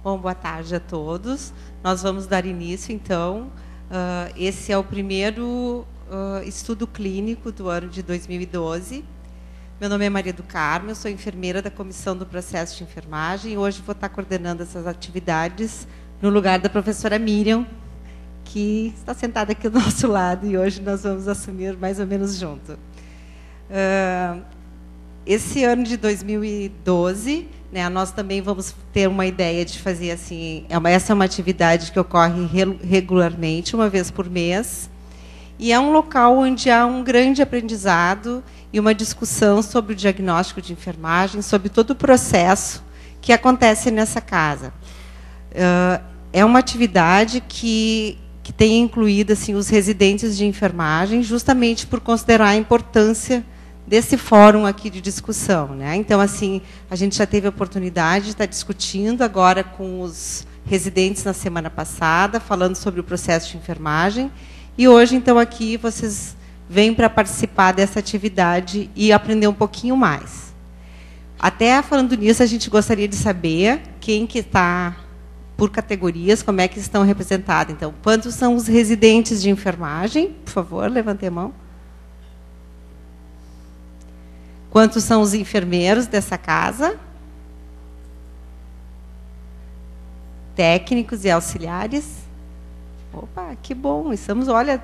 Bom, boa tarde a todos. Nós vamos dar início, então. Esse é o primeiro estudo clínico do ano de 2012. Meu nome é Maria do Carmo, eu sou enfermeira da Comissão do Processo de Enfermagem e hoje vou estar coordenando essas atividades no lugar da professora Miriam, que está sentada aqui do nosso lado e hoje nós vamos assumir mais ou menos junto. Esse ano de 2012, né, nós também vamos ter uma ideia de fazer assim, essa é uma atividade que ocorre regularmente, uma vez por mês, e é um local onde há um grande aprendizado e uma discussão sobre o diagnóstico de enfermagem, sobre todo o processo que acontece nessa casa. É uma atividade que tem incluído assim, os residentes de enfermagem, justamente por considerar a importância desse fórum aqui de discussão, né? Então, assim, a gente já teve a oportunidade de estar discutindo agora com os residentes na semana passada, falando sobre o processo de enfermagem, e hoje, então, aqui vocês vêm para participar dessa atividade e aprender um pouquinho mais. Até falando nisso, a gente gostaria de saber quem que está por categorias, como é que estão representados. Então, quantos são os residentes de enfermagem? Por favor, levantem a mão. Quantos são os enfermeiros dessa casa? Técnicos e auxiliares? Opa, que bom! Estamos, olha,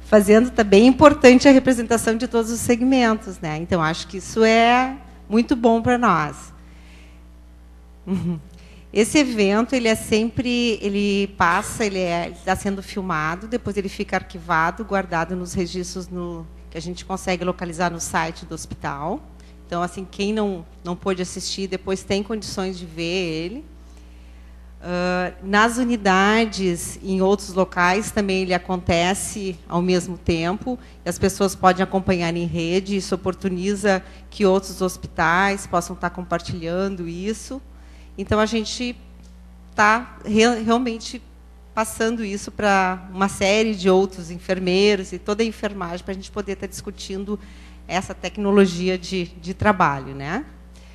fazendo também importante a representação de todos os segmentos, né? Então, acho que isso é muito bom para nós. Esse evento, ele é sempre, ele está sendo filmado, depois ele fica arquivado, guardado nos registros que a gente consegue localizar no site do hospital. Então, assim, quem não pôde assistir, depois tem condições de ver ele. Nas unidades, em outros locais, também ele acontece ao mesmo tempo. E as pessoas podem acompanhar em rede, isso oportuniza que outros hospitais possam estar compartilhando isso. Então, a gente está realmente passando isso para uma série de outros enfermeiros e toda a enfermagem, para a gente poder estar discutindo essa tecnologia de trabalho, né?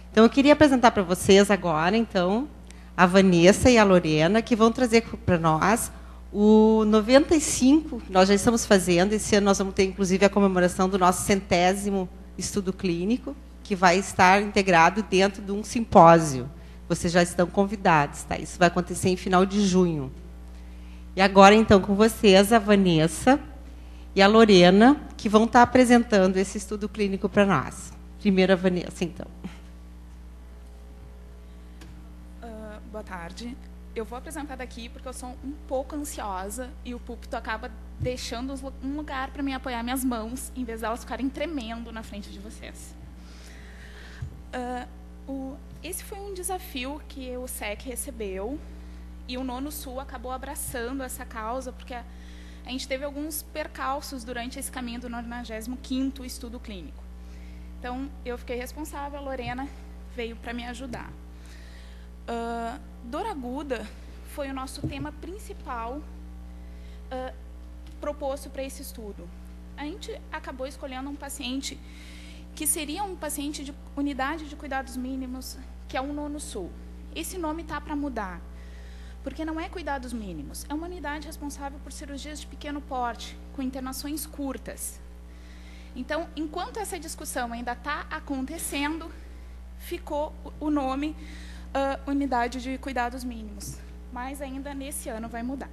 Então, eu queria apresentar para vocês agora, então, a Vanessa e a Lorena, que vão trazer para nós o 95, nós já estamos fazendo, esse ano nós vamos ter, inclusive, a comemoração do nosso 100º estudo clínico, que vai estar integrado dentro de um simpósio. Vocês já estão convidados, tá? Isso vai acontecer em final de junho. E agora, então, com vocês, a Vanessa e a Lorena, que vão estar apresentando esse estudo clínico para nós. Primeiro, a Vanessa, então. Boa tarde. Eu vou apresentar daqui porque eu sou um pouco ansiosa e o púlpito acaba deixando um lugar para me apoiar minhas mãos, em vez delas ficarem tremendo na frente de vocês. Esse foi um desafio que o SEC recebeu e o Nono Sul acabou abraçando essa causa, porque a gente teve alguns percalços durante esse caminho do 95º estudo clínico. Então, eu fiquei responsável, a Lorena veio para me ajudar. Dor aguda foi o nosso tema principal proposto para esse estudo. A gente acabou escolhendo um paciente que seria um paciente de unidade de cuidados mínimos, que é o Nono Sul. Esse nome está para mudar, porque não é cuidados mínimos, é uma unidade responsável por cirurgias de pequeno porte, com internações curtas. Então, enquanto essa discussão ainda está acontecendo, ficou o nome unidade de cuidados mínimos, mas ainda nesse ano vai mudar.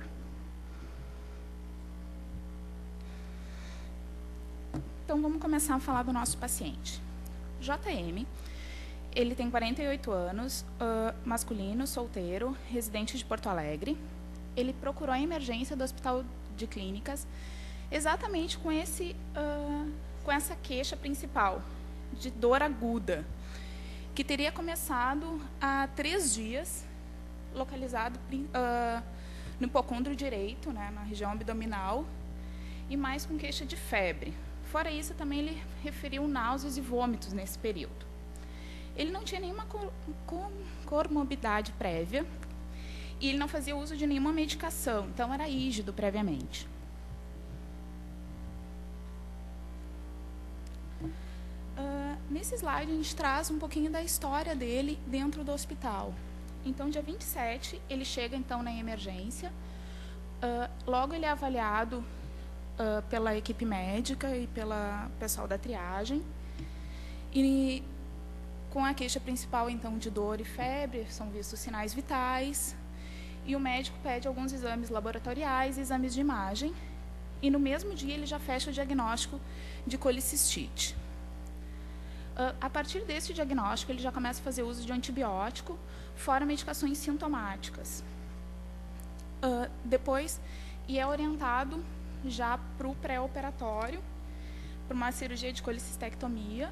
Então, vamos começar a falar do nosso paciente. JM, ele tem 48 anos, masculino, solteiro, residente de Porto Alegre. Ele procurou a emergência do Hospital de Clínicas exatamente com essa queixa principal, de dor aguda, que teria começado há 3 dias, localizado no hipocôndrio direito, né, na região abdominal, e mais com queixa de febre. Fora isso, também ele referiu náuseas e vômitos nesse período. Ele não tinha nenhuma comorbidade prévia e ele não fazia uso de nenhuma medicação, então era rígido previamente. Nesse slide, a gente traz um pouquinho da história dele dentro do hospital. Então, dia 27, ele chega, então, na emergência. Logo, ele é avaliado pela equipe médica e pela pessoal da triagem. E, com a queixa principal, então, de dor e febre, são vistos sinais vitais. E o médico pede alguns exames laboratoriais e exames de imagem. E, no mesmo dia, ele já fecha o diagnóstico de colicistite. A partir desse diagnóstico, ele já começa a fazer uso de antibiótico, fora medicações sintomáticas. Depois, e é orientado já para o pré-operatório, para uma cirurgia de colicistectomia,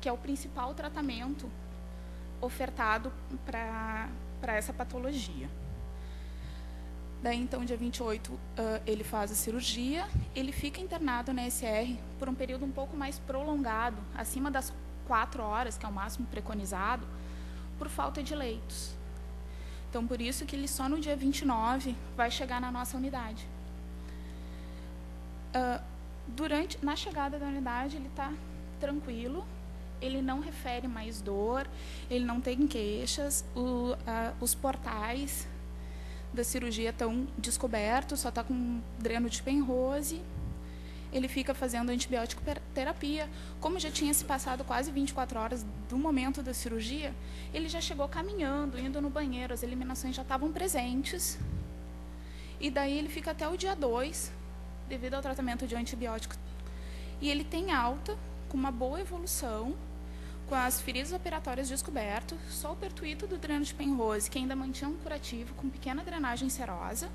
que é o principal tratamento ofertado para essa patologia. Daí, então, dia 28, ele faz a cirurgia, ele fica internado na SR por um período um pouco mais prolongado, acima das 4 horas, que é o máximo preconizado, por falta de leitos. Então, por isso que ele só no dia 29 vai chegar na nossa unidade. Na chegada da unidade, ele está tranquilo, ele não refere mais dor, ele não tem queixas, os portais da cirurgia estão descobertos, só está com dreno de Penrose. Ele fica fazendo antibiótico terapia. Como já tinha se passado quase 24 horas do momento da cirurgia, ele já chegou caminhando, indo no banheiro, as eliminações já estavam presentes. E daí ele fica até o dia 2, devido ao tratamento de antibiótico. E ele tem alta, com uma boa evolução, com as feridas operatórias descobertas, só o pertuito do dreno de Penrose, que ainda mantinha um curativo com pequena drenagem serosa.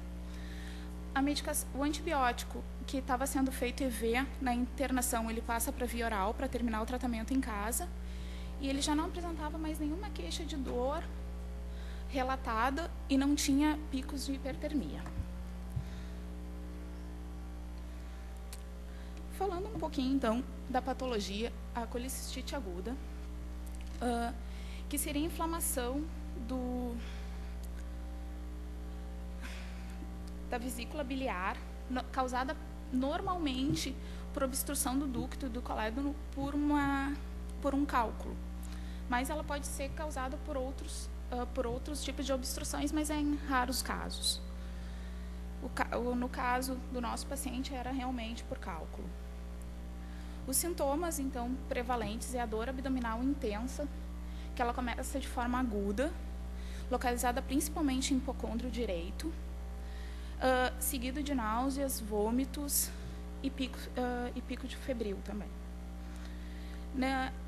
O antibiótico que estava sendo feito EV na internação, ele passa para via oral para terminar o tratamento em casa. E ele já não apresentava mais nenhuma queixa de dor relatada e não tinha picos de hipertermia. Falando um pouquinho, então, da patologia, a colicistite aguda, que seria a inflamação da vesícula biliar, causada normalmente por obstrução do ducto do colédono por um cálculo. Mas ela pode ser causada por outros tipos de obstruções, mas é em raros casos. No caso do nosso paciente, era realmente por cálculo. Os sintomas, então, prevalentes é a dor abdominal intensa, que ela começa de forma aguda, localizada principalmente em hipocôndrio direito, seguido de náuseas, vômitos e pico de febril também.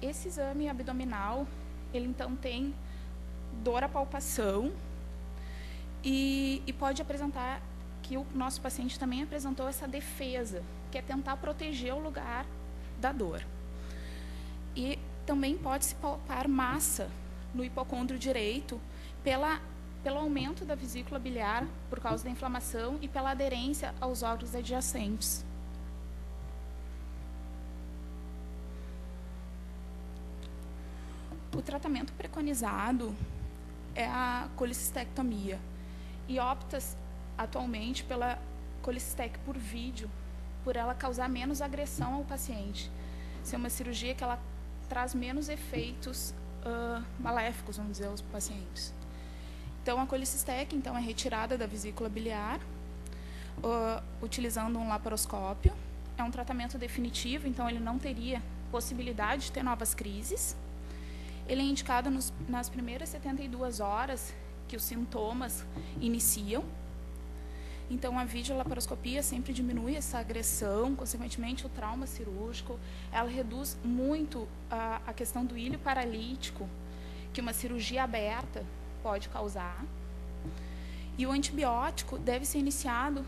Esse exame abdominal, ele então tem dor à palpação e pode apresentar, que o nosso paciente também apresentou essa defesa, que é tentar proteger o lugar da dor. E também pode-se palpar massa no hipocôndrio direito pelo aumento da vesícula biliar por causa da inflamação e pela aderência aos órgãos adjacentes. O tratamento preconizado é a colicistectomia e opta-se atualmente pela colicistec por vídeo, por ela causar menos agressão ao paciente. Ser uma cirurgia que ela traz menos efeitos maléficos, vamos dizer, aos pacientes. Então, a colicistec, então, é retirada da vesícula biliar, utilizando um laparoscópio. É um tratamento definitivo, então ele não teria possibilidade de ter novas crises. Ele é indicado nas primeiras 72 horas que os sintomas iniciam. Então, a videolaparoscopia sempre diminui essa agressão, consequentemente, o trauma cirúrgico. Ela reduz muito a questão do ilho paralítico, que uma cirurgia aberta pode causar. E o antibiótico deve ser iniciado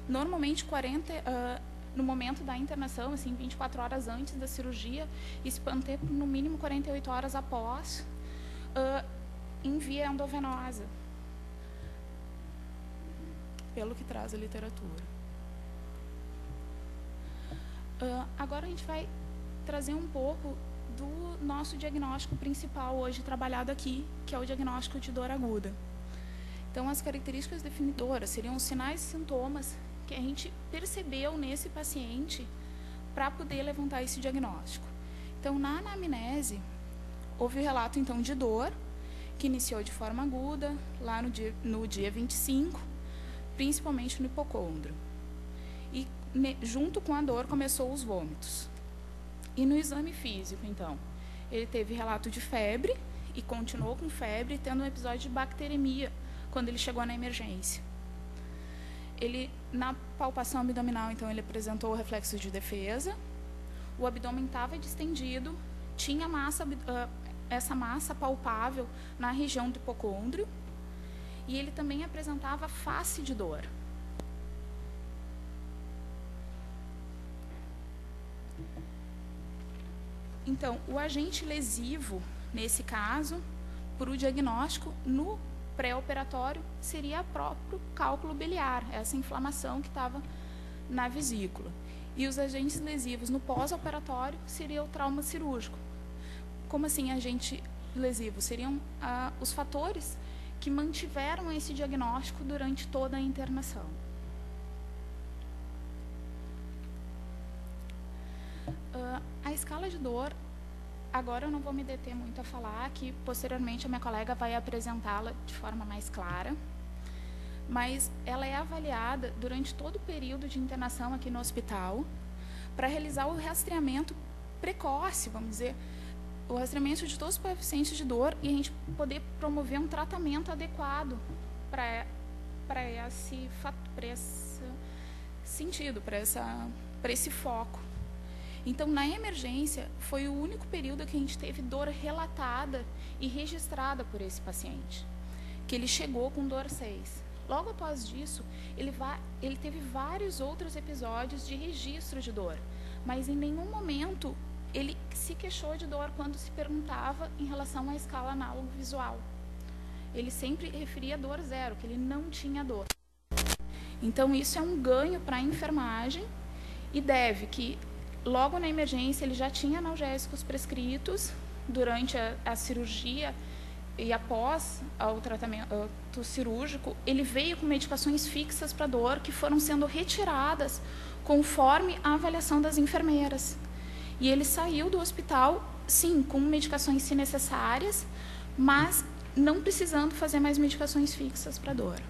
normalmente no momento da internação, assim, 24 horas antes da cirurgia, e se manter por no mínimo 48 horas após, em via endovenosa, pelo que traz a literatura. Agora a gente vai trazer um pouco do nosso diagnóstico principal hoje trabalhado aqui, que é o diagnóstico de dor aguda. Então, as características definidoras seriam os sinais e sintomas que a gente percebeu nesse paciente para poder levantar esse diagnóstico. Então, na anamnese, houve o relato, então, de dor, que iniciou de forma aguda, lá no dia 25, principalmente no hipocôndrio. E, junto com a dor, começou os vômitos. E no exame físico, então, ele teve relato de febre e continuou com febre, tendo um episódio de bacteremia quando ele chegou na emergência. Ele, na palpação abdominal, então, ele apresentou reflexo de defesa, o abdômen estava distendido, tinha essa massa palpável na região do hipocôndrio, e ele também apresentava face de dor. Então, o agente lesivo, nesse caso, para o diagnóstico, no pré-operatório, seria o próprio cálculo biliar, essa inflamação que estava na vesícula. E os agentes lesivos no pós-operatório seria o trauma cirúrgico. Como assim agente lesivo? Seriam os fatores que mantiveram esse diagnóstico durante toda a internação. A escala de dor, agora eu não vou me deter muito a falar, que posteriormente a minha colega vai apresentá-la de forma mais clara, mas ela é avaliada durante todo o período de internação aqui no hospital para realizar o rastreamento precoce, vamos dizer, o rastreamento de todos os pacientes de dor e a gente poder promover um tratamento adequado para esse sentido, para esse foco. Então, na emergência, foi o único período que a gente teve dor relatada e registrada por esse paciente, que ele chegou com dor 6. Logo após disso, ele teve vários outros episódios de registro de dor, mas em nenhum momento ele se queixou de dor quando se perguntava em relação à escala análogo-visual. Ele sempre referia dor 0, que ele não tinha dor. Então, isso é um ganho para a enfermagem e deve que, logo na emergência, ele já tinha analgésicos prescritos durante a cirurgia e após o tratamento cirúrgico, ele veio com medicações fixas para dor que foram sendo retiradas conforme a avaliação das enfermeiras. E ele saiu do hospital, sim, com medicações se necessárias, mas não precisando fazer mais medicações fixas para dor.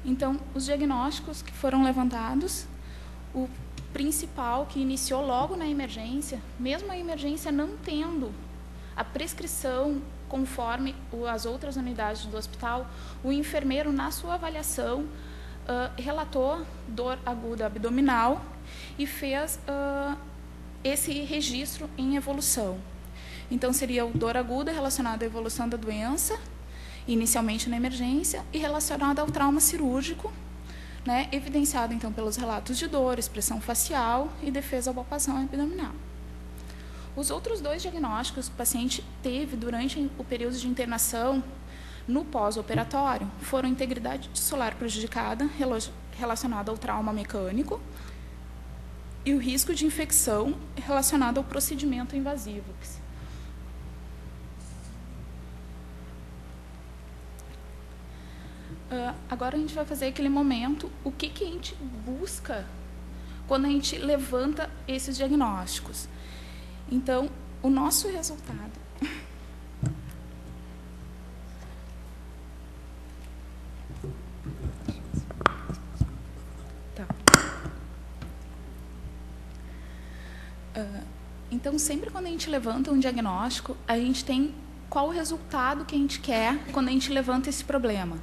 Então, os diagnósticos que foram levantados, o principal que iniciou logo na emergência, mesmo a emergência não tendo a prescrição conforme as outras unidades do hospital, o enfermeiro, na sua avaliação, relatou dor aguda abdominal e fez esse registro em evolução. Então, seria o dor aguda relacionada à evolução da doença, inicialmente na emergência, e relacionada ao trauma cirúrgico, né, evidenciado, então, pelos relatos de dor, expressão facial e defesa à palpação abdominal. Os outros 2 diagnósticos que o paciente teve durante o período de internação no pós-operatório foram integridade tissular prejudicada, relacionada ao trauma mecânico, e o risco de infecção relacionado ao procedimento invasivo. Agora a gente vai fazer aquele momento, o que a gente busca quando a gente levanta esses diagnósticos. Então, o nosso resultado... Tá. Então, sempre quando a gente levanta um diagnóstico, a gente tem qual o resultado que a gente quer quando a gente levanta esse problema.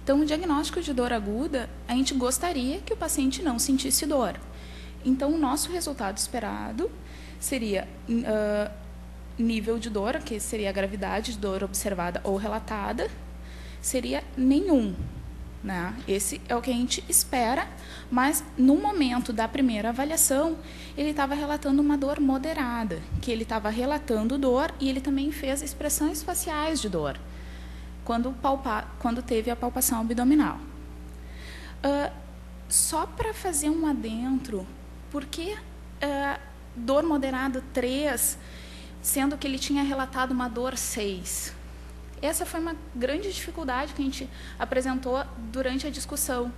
Então, o diagnóstico de dor aguda, a gente gostaria que o paciente não sentisse dor. Então, o nosso resultado esperado seria nível de dor, que seria a gravidade de dor observada ou relatada, seria nenhum, né? Esse é o que a gente espera, mas no momento da primeira avaliação, ele estava relatando uma dor moderada, que ele estava relatando dor e ele também fez expressões faciais de dor, quando teve a palpação abdominal. Só para fazer um adentro, por que dor moderada 3, sendo que ele tinha relatado uma dor 6? Essa foi uma grande dificuldade que a gente apresentou durante a discussão,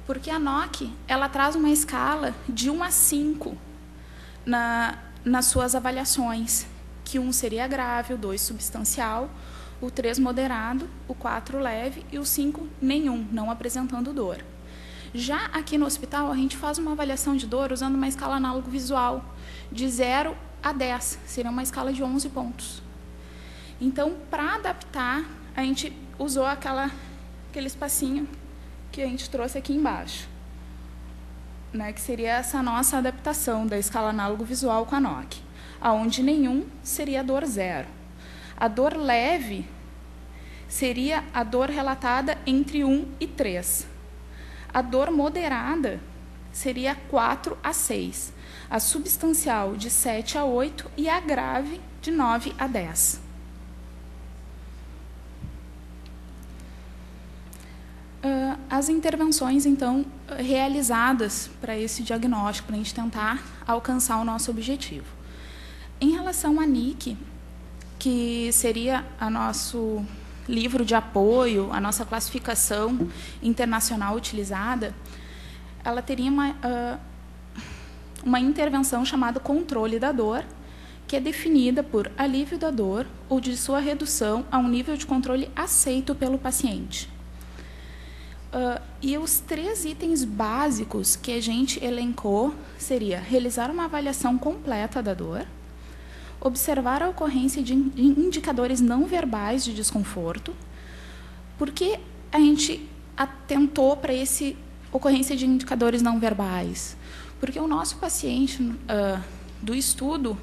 porque a NOC ela traz uma escala de 1 a 5 nas suas avaliações, que 1 seria grave, o 2 substancial, o 3 moderado, o 4 leve e o 5 nenhum, não apresentando dor. Já aqui no hospital, a gente faz uma avaliação de dor usando uma escala análogo visual, de 0 a 10, seria uma escala de 11 pontos. Então, para adaptar, a gente usou aquele espacinho que a gente trouxe aqui embaixo, né, que seria essa nossa adaptação da escala análogo visual com a NOC, onde nenhum seria a dor 0. A dor leve seria a dor relatada entre 1 e 3. A dor moderada seria 4 a 6. A substancial de 7 a 8 e a grave de 9 a 10. As intervenções, então, realizadas para esse diagnóstico, para a gente tentar alcançar o nosso objetivo. Em relação à NIC, que seria o nosso livro de apoio, a nossa classificação internacional utilizada, ela teria uma intervenção chamada controle da dor, que é definida por alívio da dor ou de sua redução a um nível de controle aceito pelo paciente. E os 3 itens básicos que a gente elencou seria realizar uma avaliação completa da dor, observar a ocorrência de indicadores não verbais de desconforto. Por que a gente atentou para essa ocorrência de indicadores não verbais? Porque o nosso paciente do estudo,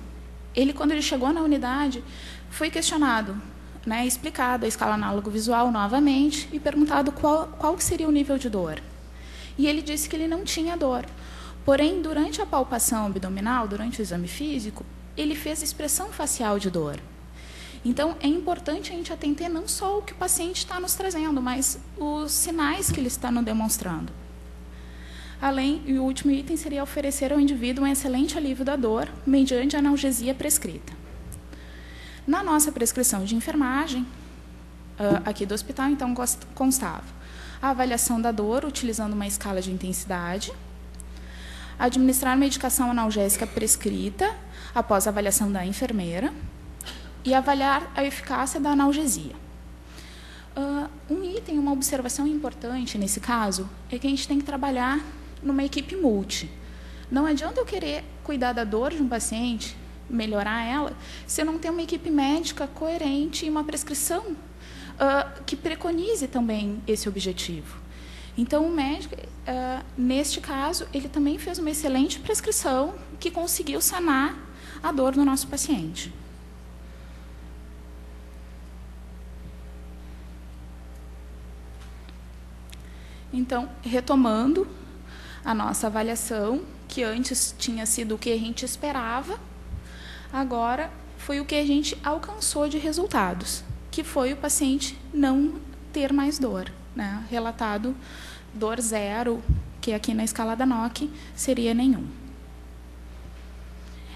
quando ele chegou na unidade, foi questionado, né, explicado a escala análogo visual novamente e perguntado qual seria o nível de dor. E ele disse que ele não tinha dor. Porém, durante a palpação abdominal, durante o exame físico, ele fez expressão facial de dor. Então, é importante a gente atender não só o que o paciente está nos trazendo, mas os sinais que ele está nos demonstrando. E o último item seria oferecer ao indivíduo um excelente alívio da dor mediante a analgesia prescrita. Na nossa prescrição de enfermagem, aqui do hospital, então, constava a avaliação da dor utilizando uma escala de intensidade, administrar medicação analgésica prescrita após a avaliação da enfermeira e avaliar a eficácia da analgesia. Uma observação importante nesse caso é que a gente tem que trabalhar numa equipe multi. Não adianta eu querer cuidar da dor de um paciente, melhorar ela, se eu não tem uma equipe médica coerente e uma prescrição que preconize também esse objetivo. Então, o médico, neste caso, ele também fez uma excelente prescrição que conseguiu sanar a dor do nosso paciente. Então, retomando a nossa avaliação, que antes tinha sido o que a gente esperava, agora foi o que a gente alcançou de resultados, que foi o paciente não ter mais dor, né? Relatado dor 0, que aqui na escala da NOC seria nenhum.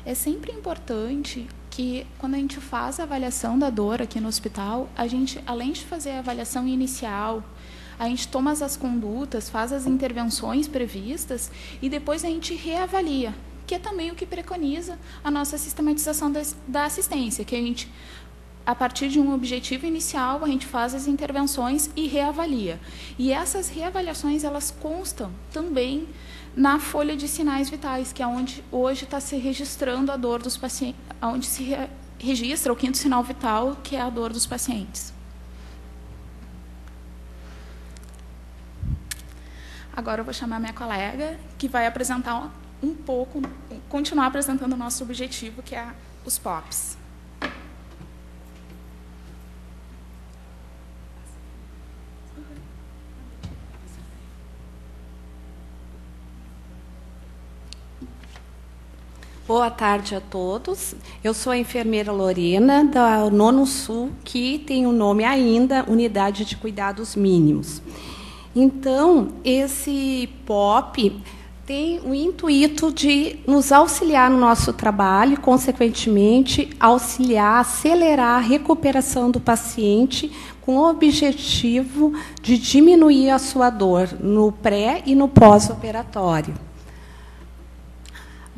É sempre importante que, quando a gente faz a avaliação da dor aqui no hospital, a gente, além de fazer a avaliação inicial, a gente toma as condutas, faz as intervenções previstas e depois a gente reavalia, que é também o que preconiza a nossa sistematização da assistência, que a gente, a partir de um objetivo inicial, a gente faz as intervenções e reavalia. E essas reavaliações, elas constam também na folha de sinais vitais, que é onde hoje está se registrando a dor dos pacientes, onde se registra o 5º sinal vital, que é a dor dos pacientes. Agora eu vou chamar minha colega, que vai apresentar um pouco, continuar apresentando o nosso objetivo, que é os POPs. Boa tarde a todos. Eu sou a enfermeira Lorena, da Nono Sul, que tem o nome ainda Unidade de Cuidados Mínimos. Então, esse POP tem o intuito de nos auxiliar no nosso trabalho e, consequentemente, auxiliar, acelerar a recuperação do paciente com o objetivo de diminuir a sua dor no pré e no pós-operatório.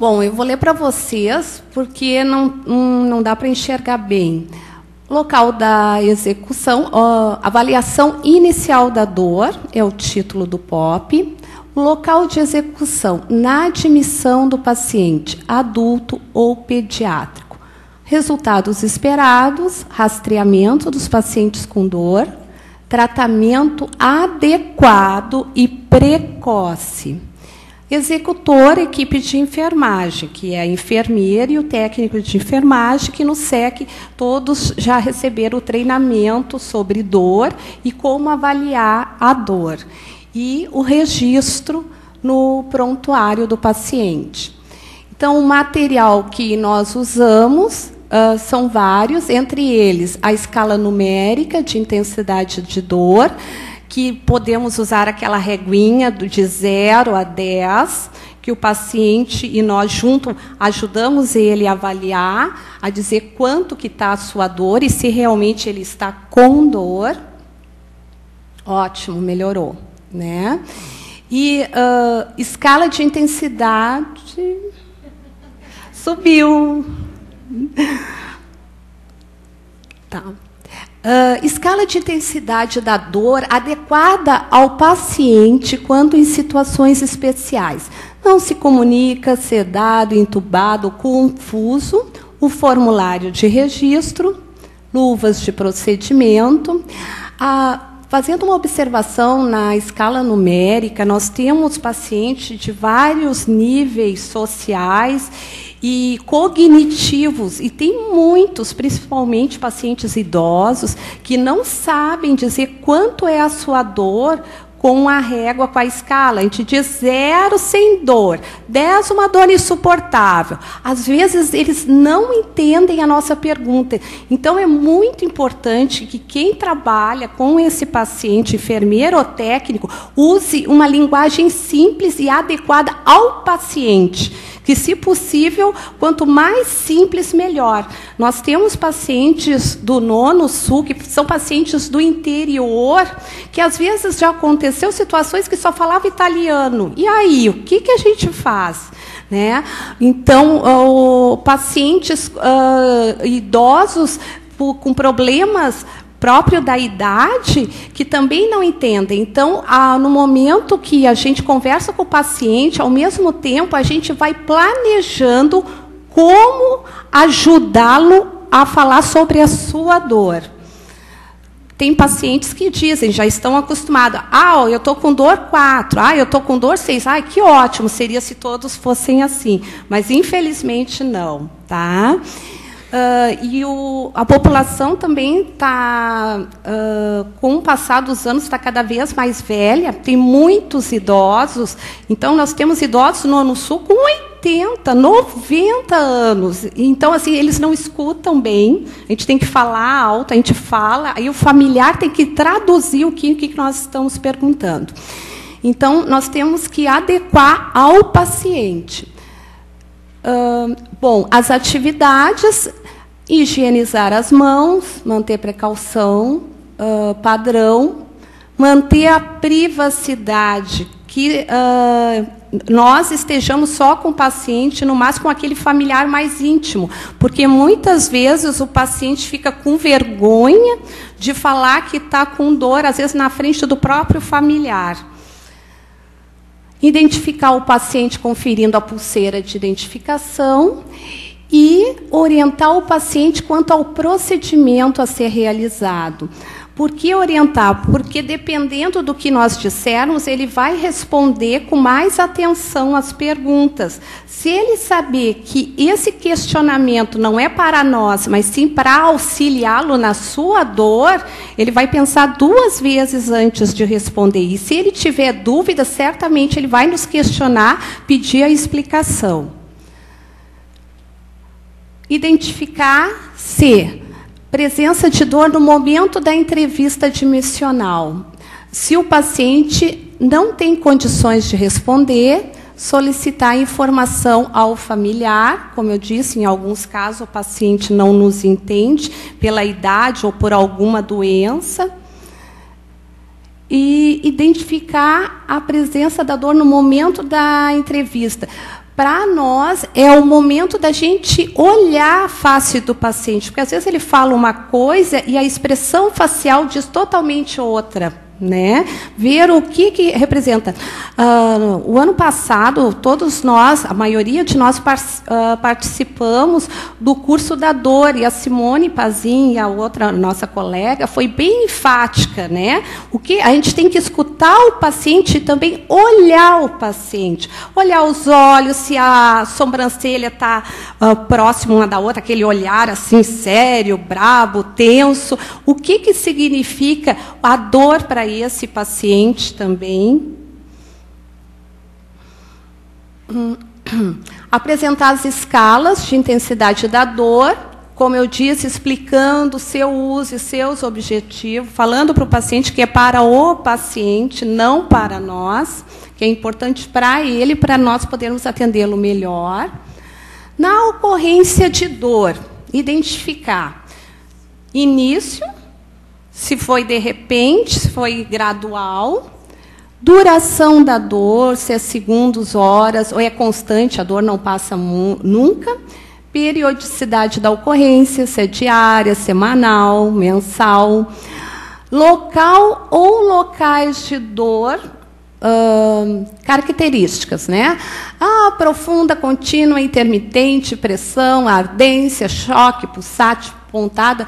Bom, eu vou ler para vocês, porque não dá para enxergar bem. Local da execução, avaliação inicial da dor, é o título do POP. Local de execução, na admissão do paciente, adulto ou pediátrico. Resultados esperados, rastreamento dos pacientes com dor, tratamento adequado e precoce. Executor, equipe de enfermagem, que é a enfermeira e o técnico de enfermagem, que no SEC todos já receberam o treinamento sobre dor e como avaliar a dor. E o registro no prontuário do paciente. Então, o material que nós usamos são vários, entre eles a escala numérica de intensidade de dor, que podemos usar aquela reguinha de 0 a 10, que o paciente e nós juntos ajudamos ele a avaliar, a dizer quanto que está a sua dor e se realmente ele está com dor. Ótimo, melhorou, né? E escala de intensidade subiu. Tá. Escala de intensidade da dor adequada ao paciente quando em situações especiais. Não se comunica, sedado, entubado, confuso. O formulário de registro, luvas de procedimento. Fazendo uma observação na escala numérica, nós temos pacientes de vários níveis sociais e cognitivos, e tem muitos, principalmente pacientes idosos, que não sabem dizer quanto é a sua dor com a régua, com a escala. A gente diz 0 sem dor, 10 uma dor insuportável. Às vezes, eles não entendem a nossa pergunta. Então, é muito importante que quem trabalha com esse paciente, enfermeiro ou técnico, use uma linguagem simples e adequada ao paciente. Que, se possível, quanto mais simples, melhor. Nós temos pacientes do Nono Sul, que são pacientes do interior, que às vezes já aconteceu situações que só falava italiano. E aí, o que a gente faz? Né? Então, pacientes idosos com problemas próprio da idade, que também não entendem. Então, no momento que a gente conversa com o paciente, ao mesmo tempo, a gente vai planejando como ajudá-lo a falar sobre a sua dor. Tem pacientes que dizem, já estão acostumados. Eu estou com dor 4. Eu estou com dor 6. Que ótimo, seria se todos fossem assim. Mas, infelizmente, não. Tá? E a população também está, com o passar dos anos, está cada vez mais velha. Tem muitos idosos. Então, nós temos idosos no Nono Sul com 80, 90 anos. Então, assim, eles não escutam bem. A gente tem que falar alto, a gente fala. Aí o familiar tem que traduzir o que nós estamos perguntando. Então, nós temos que adequar ao paciente. Bom, as atividades, higienizar as mãos, manter precaução, padrão, manter a privacidade, que nós estejamos só com o paciente, no máximo com aquele familiar mais íntimo, porque muitas vezes o paciente fica com vergonha de falar que está com dor, às vezes na frente do próprio familiar. Identificar o paciente conferindo a pulseira de identificação e orientar o paciente quanto ao procedimento a ser realizado. Por que orientar? Porque, dependendo do que nós dissermos, ele vai responder com mais atenção às perguntas. Se ele saber que esse questionamento não é para nós, mas sim para auxiliá-lo na sua dor, ele vai pensar 2 vezes antes de responder. E, se ele tiver dúvida, certamente ele vai nos questionar, pedir a explicação. Identificar se presença de dor no momento da entrevista admissional. Se o paciente não tem condições de responder, solicitar informação ao familiar. Como eu disse, em alguns casos o paciente não nos entende pela idade ou por alguma doença. E identificar a presença da dor no momento da entrevista. para nós, é o momento da gente olhar a face do paciente, porque às vezes ele fala uma coisa e a expressão facial diz totalmente outra, né? Ver o que representa. O ano passado, todos nós, a maioria de nós participamos do curso da dor, e a Simone Pazin, a outra nossa colega, foi bem enfática, né? O que a gente tem que escutar o paciente e também olhar o paciente, olhar os olhos, se a sobrancelha está próxima uma da outra, aquele olhar assim sério, brabo, tenso, o que significa a dor para esse paciente também. Apresentar as escalas de intensidade da dor, como eu disse, explicando o seu uso e seus objetivos, falando para o paciente que é para o paciente, não para nós, que é importante para ele, para nós podermos atendê-lo melhor. Na ocorrência de dor, identificar início, se foi de repente, se foi gradual, duração da dor, se é segundos, horas, ou é constante, a dor não passa nunca, periodicidade da ocorrência, se é diária, semanal, mensal, local ou locais de dor, características, né? Profunda, contínua, intermitente, pressão, ardência, choque, pulsante, pontada.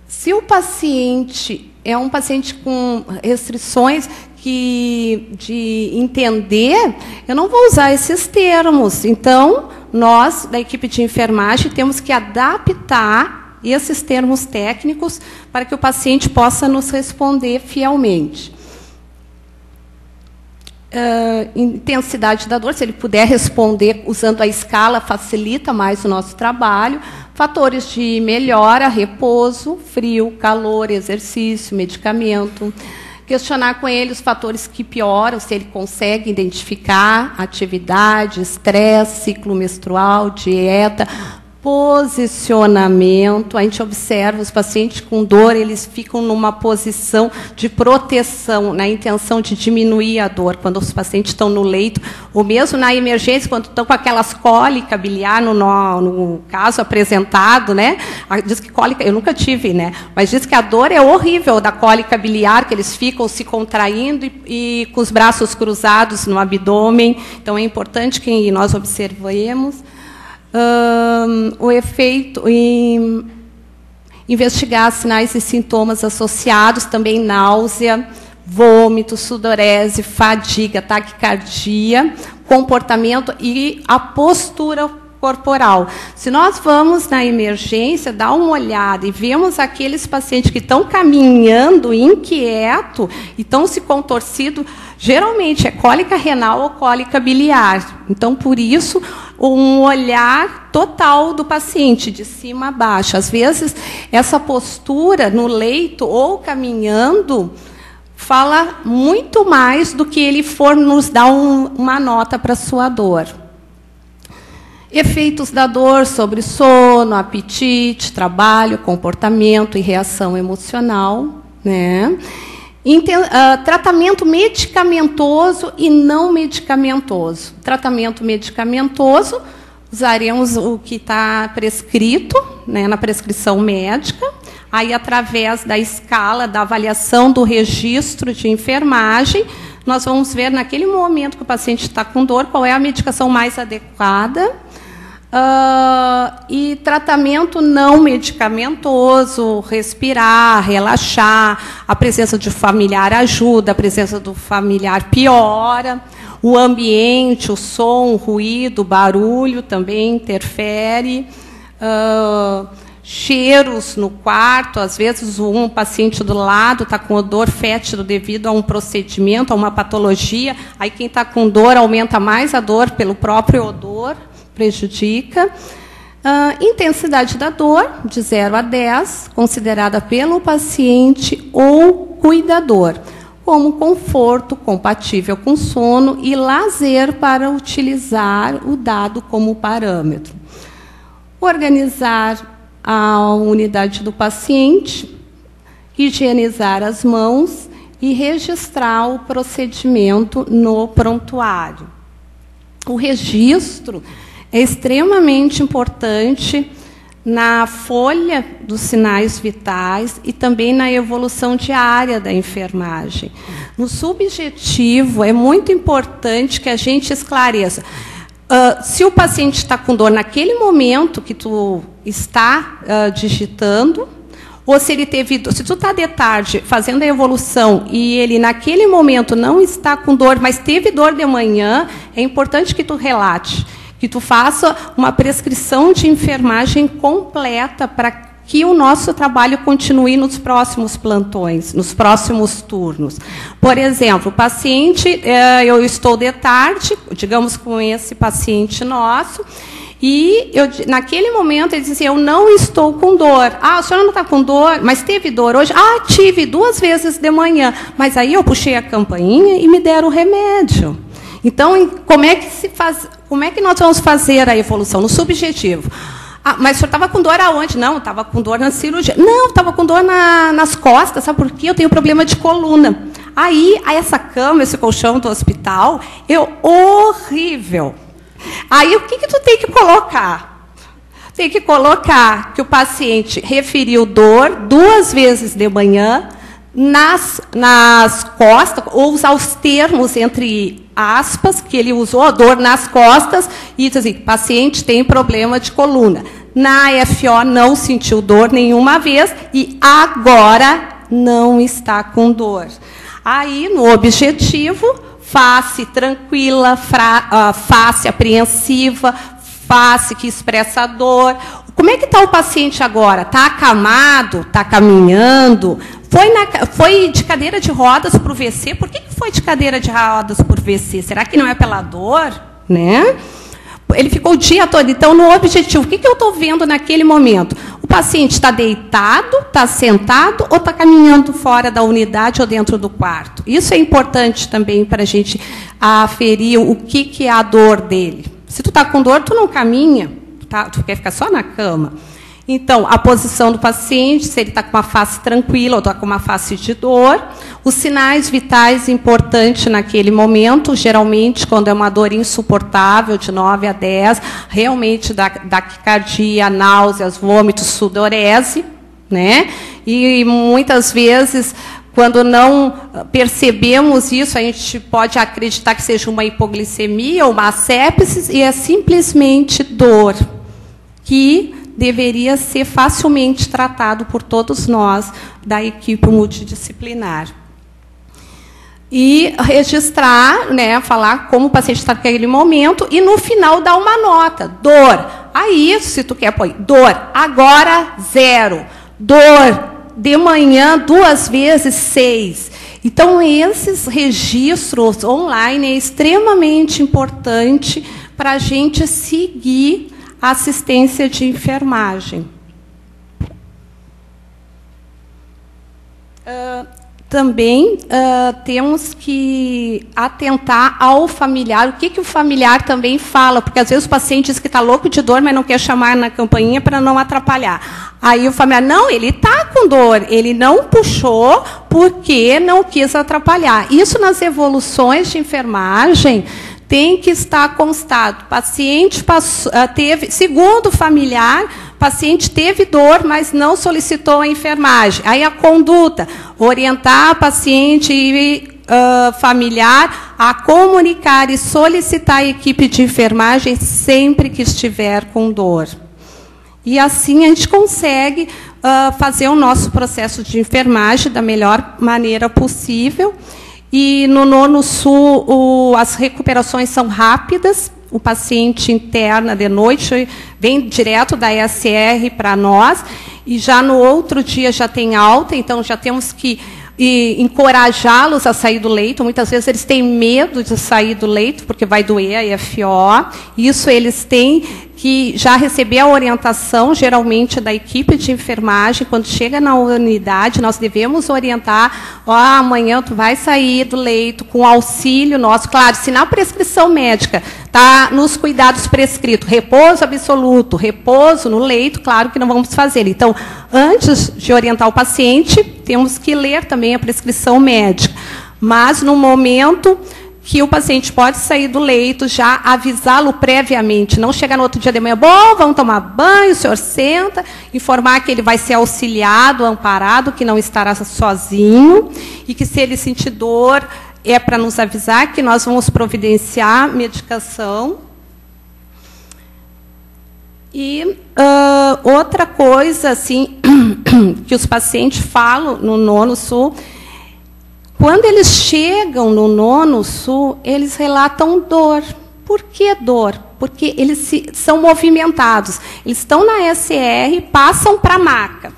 Se o paciente é um paciente com restrições de entender, eu não vou usar esses termos. Então, nós, da equipe de enfermagem, temos que adaptar esses termos técnicos para que o paciente possa nos responder fielmente. Intensidade da dor, se ele puder responder usando a escala, facilita mais o nosso trabalho. Fatores de melhora, repouso, frio, calor, exercício, medicamento. Questionar com ele os fatores que pioram, se ele consegue identificar atividade, estresse, ciclo menstrual, dieta, posicionamento. A gente observa os pacientes com dor, eles ficam numa posição de proteção, na intenção de diminuir a dor, quando os pacientes estão no leito, ou mesmo na emergência, quando estão com aquelas cólica biliar, no caso apresentado, né? Diz que cólica, eu nunca tive, né? Mas diz que a dor é horrível da cólica biliar, que eles ficam se contraindo e com os braços cruzados no abdômen. Então, é importante que nós observemos. O efeito em investigar sinais e sintomas associados, também náusea, vômito, sudorese, fadiga, taquicardia, comportamento e a postura corporal. Se nós vamos na emergência, dar uma olhada e vemos aqueles pacientes que estão caminhando inquieto e estão se contorcido, geralmente é cólica renal ou cólica biliar. Então, por isso, um olhar total do paciente, de cima a baixo. Às vezes, essa postura no leito ou caminhando fala muito mais do que ele for nos dar uma nota para a sua dor. Efeitos da dor sobre sono, apetite, trabalho, comportamento e reação emocional, né? Tratamento medicamentoso e não medicamentoso. Tratamento medicamentoso, usaremos o que está prescrito, né, na prescrição médica, aí através da escala, da avaliação do registro de enfermagem, nós vamos ver naquele momento que o paciente está com dor, qual é a medicação mais adequada. E tratamento não medicamentoso, respirar, relaxar, a presença de familiar ajuda, a presença do familiar piora, o ambiente, o som, o ruído, o barulho também interfere, cheiros no quarto, às vezes um paciente do lado está com odor fétido devido a um procedimento, a uma patologia, aí quem está com dor aumenta mais a dor pelo próprio odor, prejudica. Intensidade da dor, de 0 a 10, considerada pelo paciente ou cuidador, como conforto compatível com sono e lazer para utilizar o dado como parâmetro. Organizar a unidade do paciente, higienizar as mãos e registrar o procedimento no prontuário. O registro é extremamente importante na folha dos sinais vitais e também na evolução diária da enfermagem. No subjetivo, é muito importante que a gente esclareça. Se o paciente está com dor naquele momento que tu está digitando, ou se ele teve, se tu está de tarde fazendo a evolução e ele naquele momento não está com dor, mas teve dor de manhã, é importante que tu relate, que tu faça uma prescrição de enfermagem completa para que o nosso trabalho continue nos próximos plantões, nos próximos turnos. Por exemplo, o paciente, eu estou de tarde, digamos com esse paciente nosso, e naquele momento ele disse assim, eu não estou com dor. Ah, a senhora não está com dor, mas teve dor hoje? Ah, tive 2 vezes de manhã. Mas aí eu puxei a campainha e me deram o remédio. Então, como é que nós vamos fazer a evolução? No subjetivo. Ah, mas o senhor estava com dor aonde? Não, estava com dor na cirurgia. Não, estava com dor nas costas, sabe por quê? Eu tenho problema de coluna. Aí essa cama, esse colchão do hospital, é horrível. Aí, o que tu tem que colocar? Tem que colocar que o paciente referiu dor 2 vezes de manhã, nas costas, ou usar os termos entre aspas, que ele usou, dor nas costas, e diz assim, paciente tem problema de coluna. Na FO não sentiu dor nenhuma vez, e agora não está com dor. Aí, no objetivo, face tranquila, face apreensiva, face que expressa dor. Como é que está o paciente agora? Está acamado? Está caminhando? Foi de cadeira de rodas para o VC? Por que foi de cadeira de rodas para o VC? Será que não é pela dor? Né? Ele ficou o dia todo. Então, no objetivo, o que eu estou vendo naquele momento? O paciente está deitado, está sentado ou está caminhando fora da unidade ou dentro do quarto? Isso é importante também para a gente aferir o que é a dor dele. Se tu está com dor, tu não caminha, tu quer ficar só na cama. Então, a posição do paciente, se ele está com uma face tranquila ou está com uma face de dor. Os sinais vitais importantes naquele momento, geralmente, quando é uma dor insuportável, de 9 a 10, realmente da taquicardia, náuseas, vômitos, sudorese, né? E muitas vezes, quando não percebemos isso, a gente pode acreditar que seja uma hipoglicemia ou uma sepsis, e é simplesmente dor, que deveria ser facilmente tratado por todos nós da equipe multidisciplinar. E registrar, né, falar como o paciente está naquele momento, e no final dar uma nota. Dor. Aí, se tu quer, põe dor. Agora, 0. Dor. De manhã, 2 vezes, 6. Então, esses registros online é extremamente importante para a gente seguir a assistência de enfermagem. Também temos que atentar ao familiar. O que o familiar também fala? Porque, às vezes, o paciente diz que está louco de dor, mas não quer chamar na campainha para não atrapalhar. Aí o familiar, não, ele está com dor, ele não puxou porque não quis atrapalhar. Isso nas evoluções de enfermagem tem que estar constado. Paciente teve, segundo o familiar, paciente teve dor, mas não solicitou a enfermagem. Aí a conduta, orientar a paciente e familiar a comunicar e solicitar a equipe de enfermagem sempre que estiver com dor. E assim a gente consegue fazer o nosso processo de enfermagem da melhor maneira possível. E no Nono Sul, as recuperações são rápidas. O paciente interna de noite, vem direto da ESR para nós, e já no outro dia já tem alta, então já temos que encorajá-los a sair do leito. Muitas vezes eles têm medo de sair do leito, porque vai doer a FO. Isso eles têm que já receber a orientação, geralmente, da equipe de enfermagem. Quando chega na unidade, nós devemos orientar, amanhã tu vai sair do leito com auxílio nosso. Claro, se na prescrição médica está nos cuidados prescritos, repouso absoluto, repouso no leito, claro que não vamos fazer. Então, antes de orientar o paciente, temos que ler também a prescrição médica. Mas, no momento, que o paciente pode sair do leito, já avisá-lo previamente, não chegar no outro dia de manhã, bom, vamos tomar banho, o senhor senta, informar que ele vai ser auxiliado, amparado, que não estará sozinho, e que se ele sentir dor, é para nos avisar que nós vamos providenciar medicação. E outra coisa assim, que os pacientes falam no Nono Sul, quando eles chegam no Nono Sul, eles relatam dor. Por que dor? Porque eles são movimentados. Eles estão na SR, passam para a maca,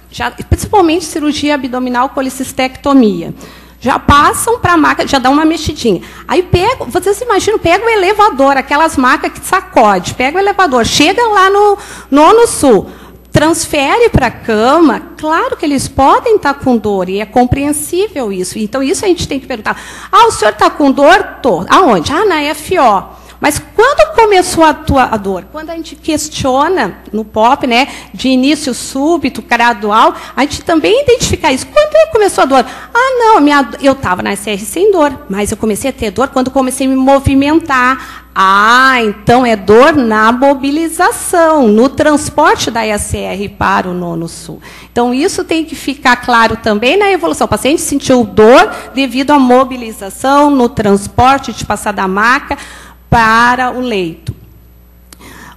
principalmente cirurgia abdominal, colicistectomia. Já passam para a maca, já dão uma mexidinha. Aí pega, vocês imaginam, pega o elevador, aquelas macas que sacode, pega o elevador, chega lá no Nono Sul, transfere para a cama, claro que eles podem estar com dor, e é compreensível isso. Então, isso a gente tem que perguntar. Ah, o senhor está com dor? Tô. Aonde? Ah, na FO. Mas quando começou a dor? Quando a gente questiona no POP, né, de início súbito, gradual, a gente também identifica isso. Quando é que começou a dor? Ah, não, eu estava na SR sem dor, mas eu comecei a ter dor quando comecei a me movimentar. Ah, então é dor na mobilização, no transporte da SR para o Nono Sul. Então, isso tem que ficar claro também na evolução. O paciente sentiu dor devido à mobilização, no transporte de passar da maca para o leito.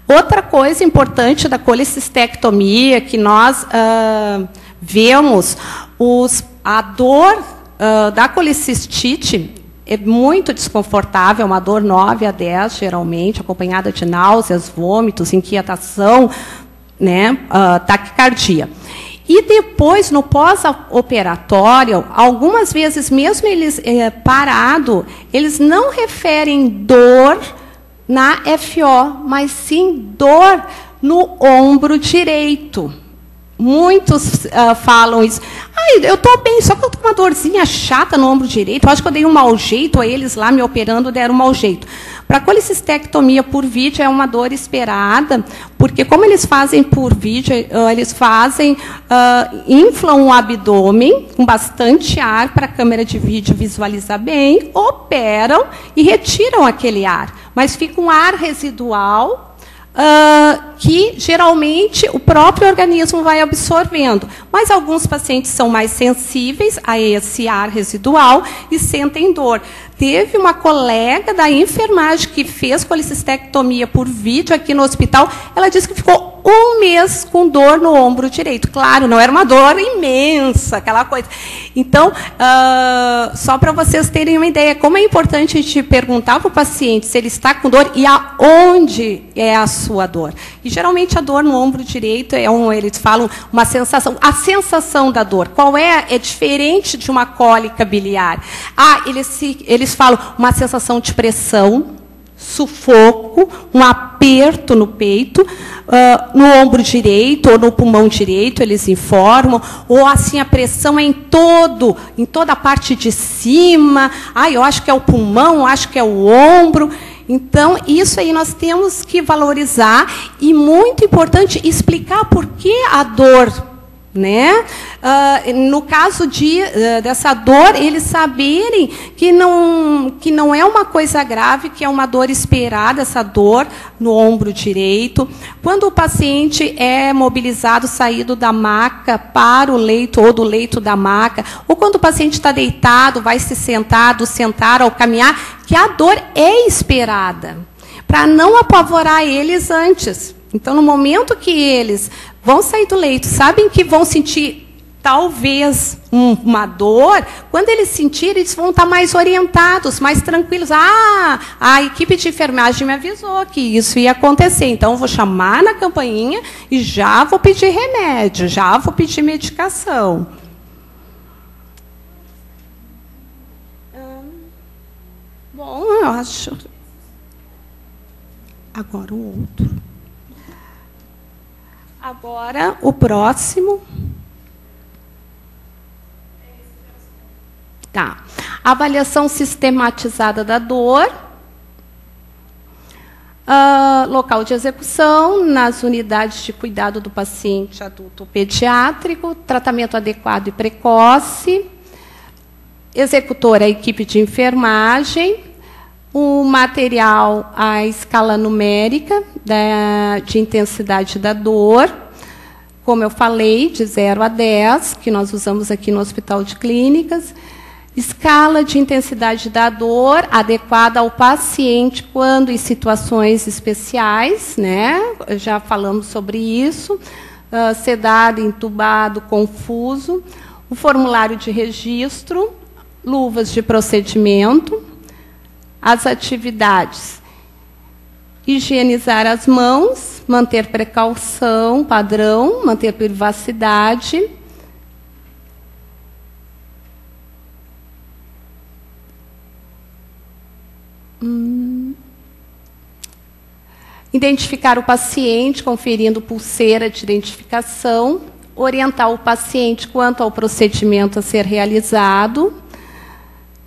Outra coisa importante da colicistectomia, que nós vemos, a dor da colicistite é muito desconfortável, uma dor 9 a 10, geralmente, acompanhada de náuseas, vômitos, inquietação, né, taquicardia. E depois, no pós-operatório, algumas vezes, mesmo eles parado, eles não referem dor na FO, mas sim dor no ombro direito. Muitos falam isso. Ai, eu estou bem, só que eu estou com uma dorzinha chata no ombro direito. Eu acho que eu dei um mau jeito, a eles lá me operando deram um mau jeito. Para a colicistectomia por vídeo é uma dor esperada, porque como eles fazem por vídeo, eles fazem, inflam o abdômen com bastante ar para a câmera de vídeo visualizar bem, operam e retiram aquele ar. Mas fica um ar residual, que geralmente o próprio organismo vai absorvendo. Mas alguns pacientes são mais sensíveis a esse ar residual e sentem dor. Teve uma colega da enfermagem que fez colicistectomia por vídeo aqui no hospital, ela disse que ficou 1 mês com dor no ombro direito. Claro, não era uma dor imensa, aquela coisa. Então, só para vocês terem uma ideia, como é importante a gente perguntar para o paciente se ele está com dor e aonde é a sua dor. E, geralmente, a dor no ombro direito, eles falam uma sensação. A sensação da dor, qual é? É diferente de uma cólica biliar. Ah, eles falam uma sensação de pressão, sufoco, um aperto no peito, no ombro direito ou no pulmão direito, eles informam, ou assim a pressão é em toda a parte de cima. Ah, eu acho que é o pulmão, eu acho que é o ombro. Então, isso aí nós temos que valorizar e, muito importante, explicar por que a dor, né? No caso dessa dor, eles saberem que não é uma coisa grave, que é uma dor esperada, essa dor no ombro direito. Quando o paciente é mobilizado, saído da maca para o leito, ou do leito da maca, ou quando o paciente está deitado, vai se sentar ao caminhar, que a dor é esperada, para não apavorar eles antes. Então, no momento que eles vão sair do leito, sabem que vão sentir talvez uma dor, quando eles sentirem, eles vão estar mais orientados, mais tranquilos. Ah, a equipe de enfermagem me avisou que isso ia acontecer, então eu vou chamar na campainha e já vou pedir remédio, já vou pedir medicação. Bom, eu acho... Agora o outro. Agora, o próximo. Tá. Avaliação sistematizada da dor. Local de execução, nas unidades de cuidado do paciente adulto pediátrico, tratamento adequado e precoce, executora, a equipe de enfermagem, o material, a escala numérica de intensidade da dor, como eu falei, de 0 a 10, que nós usamos aqui no Hospital de Clínicas. Escala de intensidade da dor adequada ao paciente quando em situações especiais, né? Já falamos sobre isso. Sedado, entubado, confuso. O formulário de registro, luvas de procedimento, as atividades. Higienizar as mãos, manter precaução, padrão, manter privacidade. Identificar o paciente, conferindo pulseira de identificação. Orientar o paciente quanto ao procedimento a ser realizado.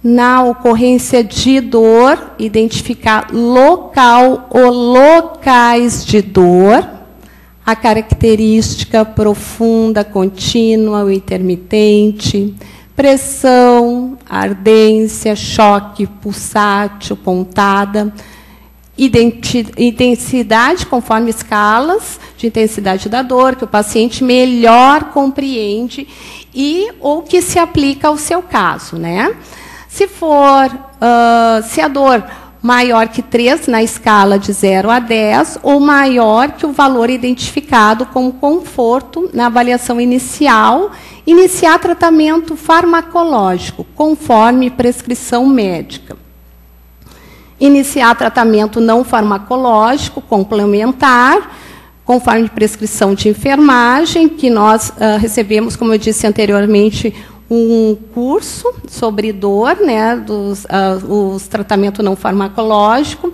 Na ocorrência de dor, identificar local ou locais de dor, a característica profunda, contínua ou intermitente, pressão, ardência, choque, pulsátil, pontada, intensidade conforme escalas de intensidade da dor, que o paciente melhor compreende e ou que se aplica ao seu caso, né? Se a dor maior que 3 na escala de 0 a 10, ou maior que o valor identificado como conforto na avaliação inicial, iniciar tratamento farmacológico, conforme prescrição médica. Iniciar tratamento não farmacológico, complementar, conforme prescrição de enfermagem, que nós recebemos, como eu disse anteriormente, um curso sobre dor, né, os tratamentos não farmacológicos.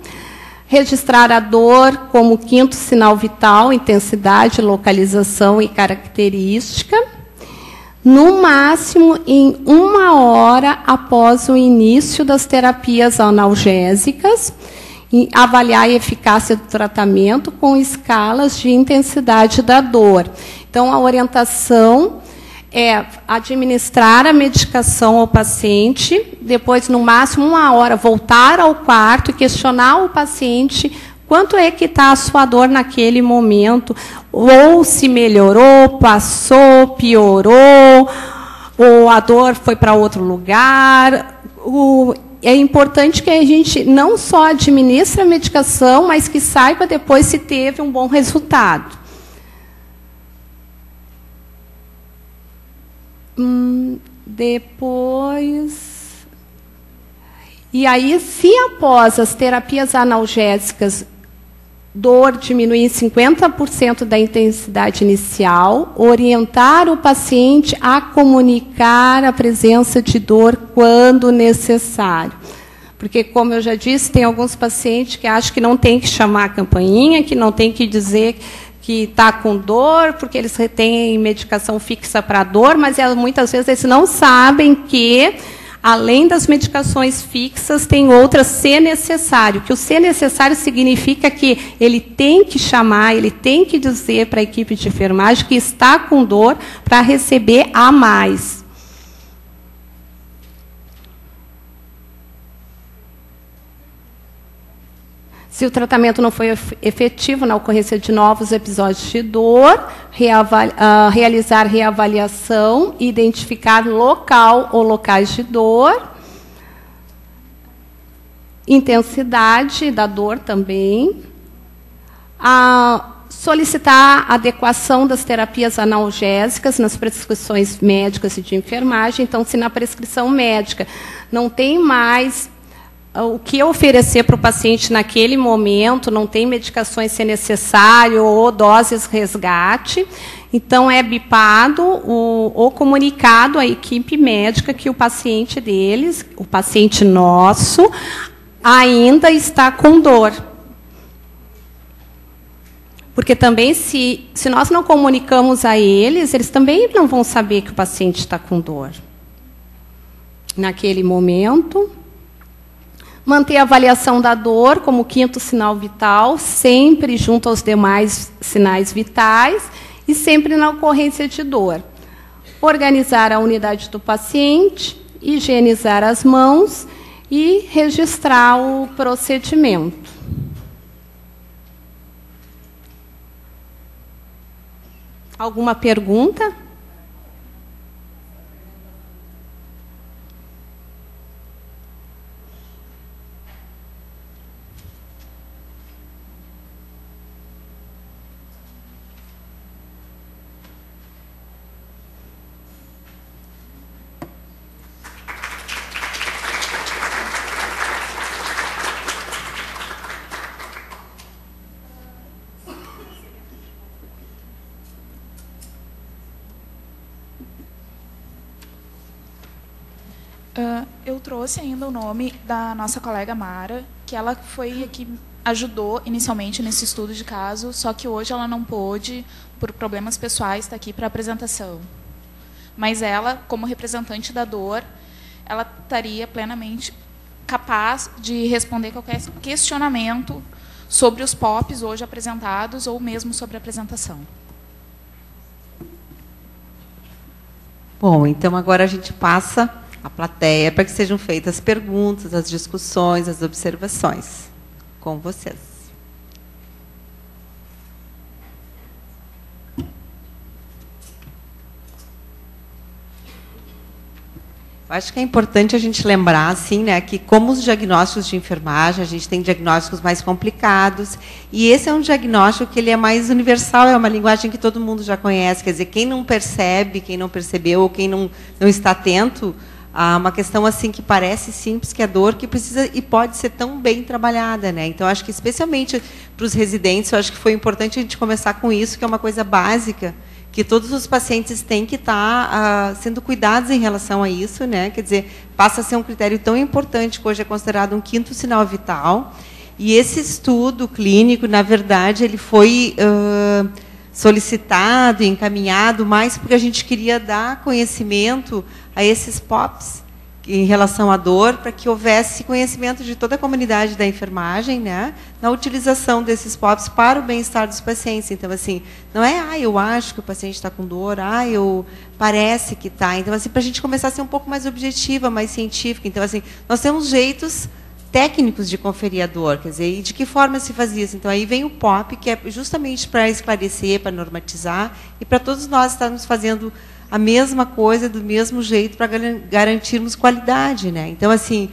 Registrar a dor como 5º sinal vital, intensidade, localização e característica. No máximo em 1 hora após o início das terapias analgésicas. E avaliar a eficácia do tratamento com escalas de intensidade da dor. Então, a orientação é administrar a medicação ao paciente, depois, no máximo 1 hora, voltar ao quarto e questionar o paciente quanto é que está a sua dor naquele momento, ou se melhorou, passou, piorou, ou a dor foi para outro lugar. É importante que a gente não só administre a medicação, mas que saiba depois se teve um bom resultado. Depois... E aí, se após as terapias analgésicas, dor diminuir em 50% da intensidade inicial, orientar o paciente a comunicar a presença de dor quando necessário. Porque, como eu já disse, tem alguns pacientes que acham que não tem que chamar a campainha, que não tem que dizer que está com dor, porque eles têm medicação fixa para dor, mas muitas vezes eles não sabem que, além das medicações fixas, tem outras se necessário. Que o se necessário significa que ele tem que chamar, ele tem que dizer para a equipe de enfermagem que está com dor para receber a mais. Se o tratamento não foi efetivo na ocorrência de novos episódios de dor, realizar reavaliação, identificar local ou locais de dor, intensidade da dor também, solicitar a adequação das terapias analgésicas nas prescrições médicas e de enfermagem. Então, se na prescrição médica não tem mais o que oferecer para o paciente naquele momento, não tem medicações se necessário ou doses resgate, então é bipado ou comunicado à equipe médica que o paciente deles, o paciente nosso, ainda está com dor. Porque também, se nós não comunicamos a eles, eles também não vão saber que o paciente está com dor. Naquele momento... Manter a avaliação da dor como 5º sinal vital, sempre junto aos demais sinais vitais e sempre na ocorrência de dor. Organizar a unidade do paciente, higienizar as mãos, e registrar o procedimento. Alguma pergunta? Eu trouxe ainda o nome da nossa colega Mara, que ela foi a que ajudou inicialmente nesse estudo de caso, só que hoje ela não pôde, por problemas pessoais, estar aqui para a apresentação. Mas ela, como representante da dor, ela estaria plenamente capaz de responder qualquer questionamento sobre os POPs hoje apresentados ou mesmo sobre a apresentação. Bom, então agora a gente passa a plateia para que sejam feitas as perguntas, as discussões, as observações com vocês. Eu acho que é importante a gente lembrar, assim, né, que como os diagnósticos de enfermagem, a gente tem diagnósticos mais complicados, e esse é um diagnóstico que ele é mais universal, é uma linguagem que todo mundo já conhece, quer dizer, quem não percebe, quem não percebeu, ou quem não está atento a uma questão assim que parece simples, que é dor, que precisa e pode ser tão bem trabalhada, né? Então, acho que especialmente para os residentes, eu acho que foi importante a gente começar com isso, que é uma coisa básica, que todos os pacientes têm que estar sendo cuidados em relação a isso, né? Quer dizer, passa a ser um critério tão importante que hoje é considerado um 5º sinal vital. E esse estudo clínico, na verdade, ele foi solicitado e encaminhado mais porque a gente queria dar conhecimento a esses POPs em relação à dor, para que houvesse conhecimento de toda a comunidade da enfermagem, né, na utilização desses POPs para o bem-estar dos pacientes. Então, assim, não é, eu acho que o paciente está com dor, parece que está. Então, assim, para a gente começar a ser um pouco mais objetiva, mais científica. Então, assim, nós temos jeitos técnicos de conferir a dor, quer dizer, e de que forma se faz isso? Então, aí vem o POP, que é justamente para esclarecer, para normatizar, e para todos nós estarmos fazendo a mesma coisa, do mesmo jeito, para garantirmos qualidade, né? Então, assim,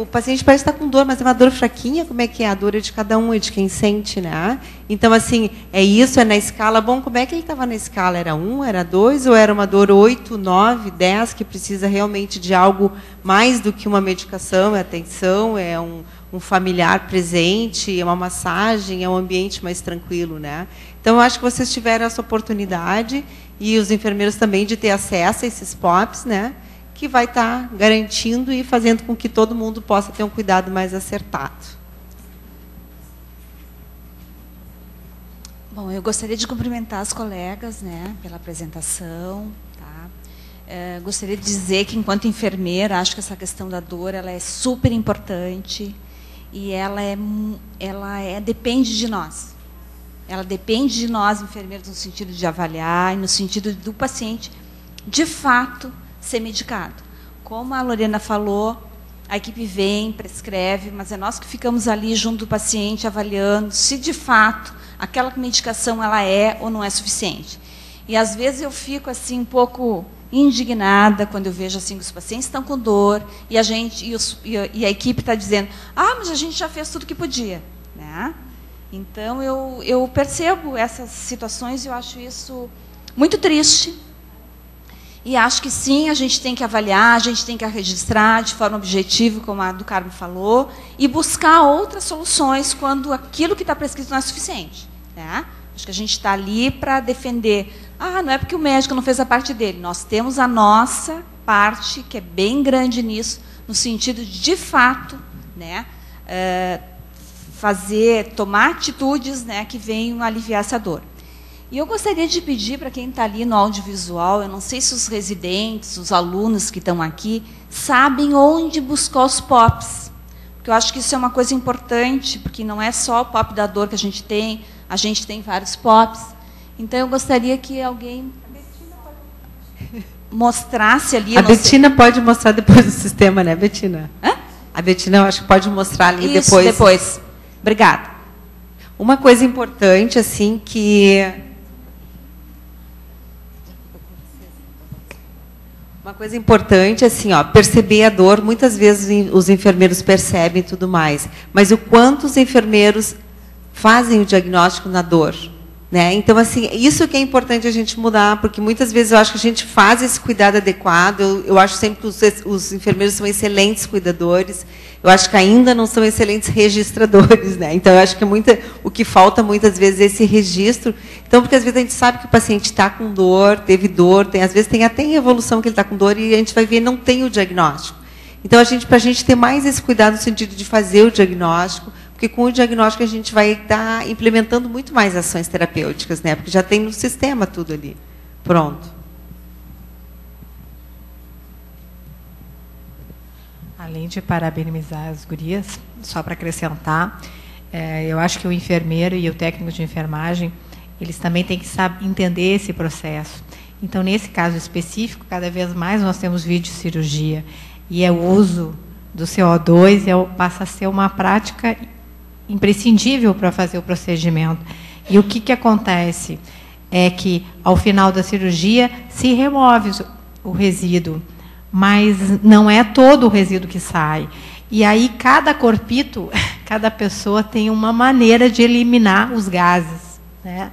o paciente parece estar com dor, mas é uma dor fraquinha, como é que é? A dor é de cada um, é de quem sente, né? Então, assim, é isso, é na escala. Bom, como é que ele estava na escala? Era 1, era 2, ou era uma dor 8, 9, 10, que precisa realmente de algo mais do que uma medicação, é atenção, é um familiar presente, é uma massagem, é um ambiente mais tranquilo, né? Então, eu acho que vocês tiveram essa oportunidade, e os enfermeiros também, de ter acesso a esses POPs, né, que vai estar garantindo e fazendo com que todo mundo possa ter um cuidado mais acertado. Bom, eu gostaria de cumprimentar as colegas, né, pela apresentação. Tá? Gostaria de dizer que, enquanto enfermeira, acho que essa questão da dor ela é super importante e ela depende de nós. Ela depende de nós, enfermeiros, no sentido de avaliar e no sentido do paciente, de fato, ser medicado. Como a Lorena falou, a equipe vem, prescreve, mas é nós que ficamos ali junto do paciente, avaliando se, de fato, aquela medicação ela é ou não é suficiente. E, às vezes, eu fico assim um pouco indignada quando eu vejo assim que os pacientes estão com dor e a equipe está dizendo, mas a gente já fez tudo que podia, né? Então, eu percebo essas situações e eu acho isso muito triste. E acho que, sim, a gente tem que avaliar, a gente tem que registrar de forma objetiva, como a do Carmo falou, e buscar outras soluções quando aquilo que está prescrito não é suficiente. Né? Acho que a gente está ali para defender. Não é porque o médico não fez a parte dele. Nós temos a nossa parte, que é bem grande nisso, no sentido de fato, né, tomar atitudes, né, que venham aliviar essa dor. E eu gostaria de pedir para quem está ali no audiovisual, eu não sei se os residentes, os alunos que estão aqui, sabem onde buscar os POPs. Porque eu acho que isso é uma coisa importante, porque não é só o POP da dor que a gente tem vários POPs. Então, eu gostaria que alguém... mostrasse ali... A Betina pode mostrar depois do sistema, né, Betina? Hã? A Betina, eu acho que pode mostrar ali Isso, depois. Obrigada. Uma coisa importante, assim, que... Uma coisa importante, assim, ó, perceber a dor. Muitas vezes os enfermeiros percebem e tudo mais, mas o quanto os enfermeiros fazem o diagnóstico na dor, né? Então, assim, isso que é importante a gente mudar, porque muitas vezes eu acho que a gente faz esse cuidado adequado. Eu acho sempre que os enfermeiros são excelentes cuidadores. Eu acho que ainda não são excelentes registradores, né? Então, eu acho que o que falta muitas vezes é esse registro. Então, porque às vezes a gente sabe que o paciente está com dor, teve dor, às vezes tem até em evolução que ele está com dor e a gente vai ver não tem o diagnóstico. Então, para a gente ter mais esse cuidado no sentido de fazer o diagnóstico, porque com o diagnóstico a gente vai estar implementando muito mais ações terapêuticas, né? Porque já tem no sistema tudo ali. Pronto. Além de parabenizar as gurias, só para acrescentar, eu acho que o enfermeiro e o técnico de enfermagem, eles também têm que entender esse processo. Então, nesse caso específico, cada vez mais nós temos videocirurgia, e o uso do CO2 passa a ser uma prática imprescindível para fazer o procedimento. E o que acontece? É que, ao final da cirurgia, se remove o resíduo, mas não é todo o resíduo que sai. E aí, cada corpito, cada pessoa tem uma maneira de eliminar os gases, né?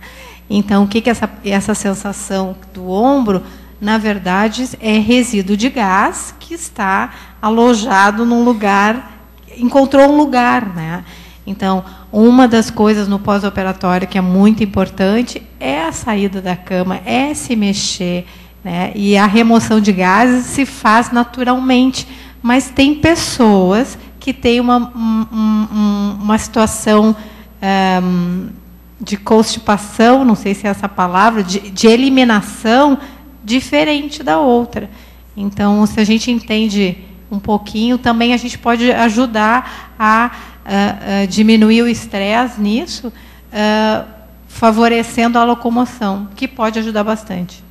Então, o que essa sensação do ombro, na verdade, é resíduo de gás que está alojado num lugar, encontrou um lugar, né? Então, uma das coisas no pós-operatório que é muito importante é a saída da cama, é se mexer, né? E a remoção de gases se faz naturalmente, mas tem pessoas que têm uma situação de constipação, não sei se é essa palavra, de eliminação diferente da outra. Então, se a gente entende um pouquinho, também a gente pode ajudar a diminuir o estresse nisso, favorecendo a locomoção, que pode ajudar bastante.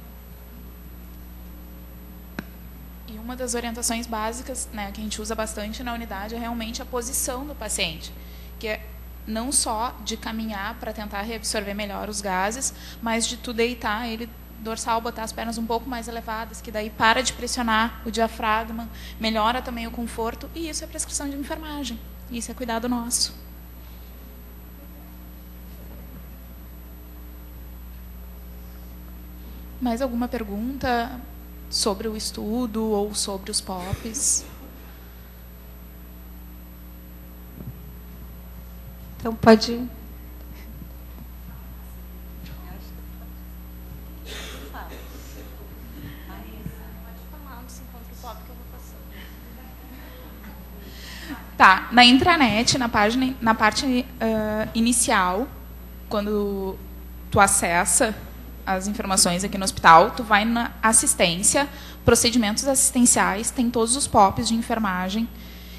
Uma das orientações básicas, né, que a gente usa bastante na unidade é realmente a posição do paciente, que é não só de caminhar para tentar reabsorver melhor os gases, mas de tu deitar ele dorsal, botar as pernas um pouco mais elevadas, que daí para de pressionar o diafragma, melhora também o conforto, e isso é prescrição de enfermagem, isso é cuidado nosso. Mais alguma pergunta sobre o estudo ou sobre os POPs? Então, pode... Tá, na intranet, na parte inicial, quando tu acessa as informações aqui no hospital, tu vai na assistência, procedimentos assistenciais, tem todos os POPs de enfermagem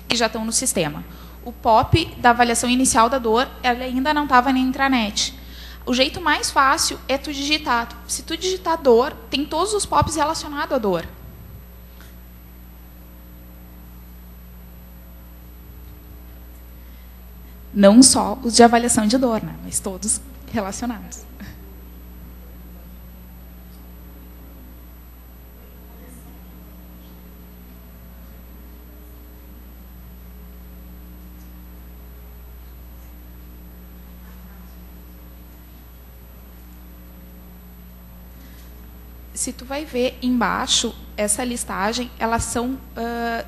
que já estão no sistema. O POP da avaliação inicial da dor, ela ainda não estava na intranet. O jeito mais fácil é tu digitar. Se tu digitar dor, tem todos os POPs relacionados à dor. Não só os de avaliação de dor, né, mas todos relacionados. Se tu vai ver embaixo, essa listagem, elas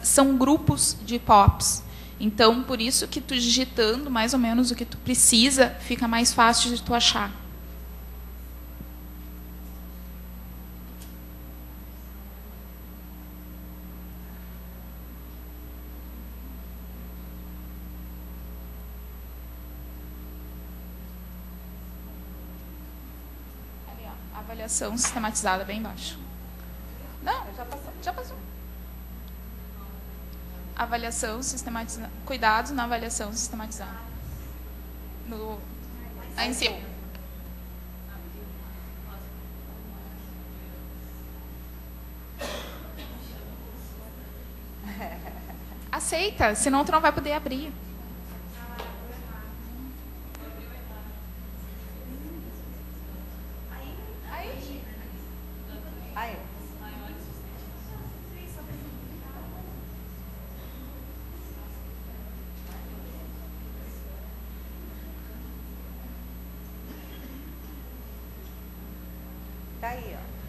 são grupos de POPs. Então, por isso que tu digitando mais ou menos o que tu precisa, fica mais fácil de tu achar. Ali, ó, avaliação sistematizada bem embaixo. Não, já passou. Avaliação sistematizada. Cuidados na avaliação sistematizada. Aí em cima. Aceita, senão tu não vai poder abrir.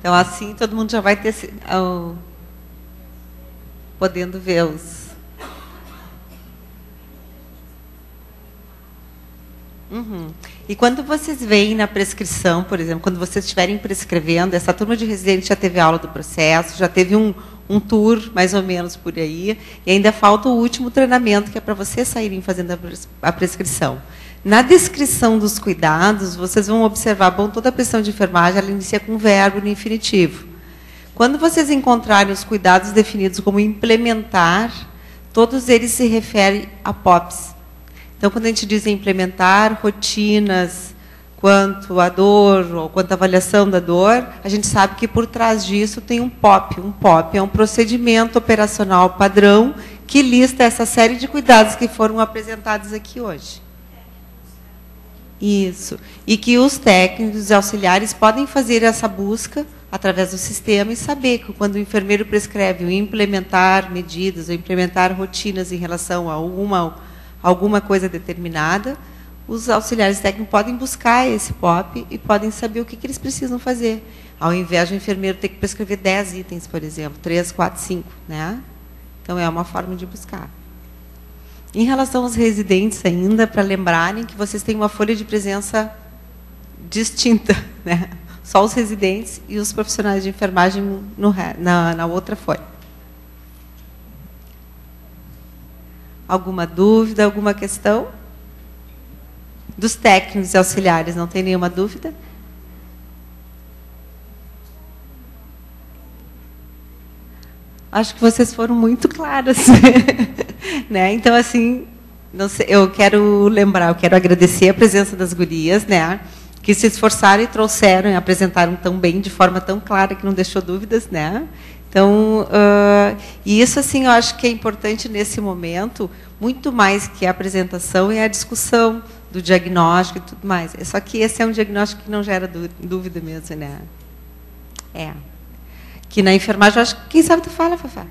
Então, assim, todo mundo já vai ter podendo ver os... E quando vocês veem na prescrição, por exemplo, quando vocês estiverem prescrevendo, essa turma de residentes já teve aula do processo, já teve um tour, mais ou menos, por aí, e ainda falta o último treinamento, que é para vocês saírem fazendo a prescrição. Na descrição dos cuidados, vocês vão observar, bom, toda a prescrição de enfermagem, ela inicia com verbo no infinitivo. Quando vocês encontrarem os cuidados definidos como implementar, todos eles se referem a POPs. Então, quando a gente diz implementar rotinas quanto à dor, ou quanto à avaliação da dor, a gente sabe que por trás disso tem um POP. Um POP é um procedimento operacional padrão que lista essa série de cuidados que foram apresentados aqui hoje. Isso. E que os técnicos e auxiliares podem fazer essa busca através do sistema e saber que quando o enfermeiro prescreve o implementar medidas ou implementar rotinas em relação a alguma coisa determinada, os auxiliares técnicos podem buscar esse POP e podem saber o que eles precisam fazer. Ao invés do enfermeiro ter que prescrever 10 itens, por exemplo, 3, 4, 5. Né? Então, é uma forma de buscar. Em relação aos residentes ainda, para lembrarem que vocês têm uma folha de presença distinta, né? Só os residentes e os profissionais de enfermagem na outra folha. Alguma dúvida, alguma questão? Dos técnicos e auxiliares, não tem nenhuma dúvida? Acho que vocês foram muito claras. Né? Então, assim, não sei, eu quero agradecer a presença das gurias, né? Que se esforçaram e trouxeram e apresentaram tão bem, de forma tão clara, que não deixou dúvidas, né? Então, e isso, assim, eu acho que é importante nesse momento, muito mais que a apresentação, é a discussão do diagnóstico e tudo mais. Só que esse é um diagnóstico que não gera dúvida mesmo, né? Que na enfermagem, eu acho que, quem sabe tu fala, Fafá.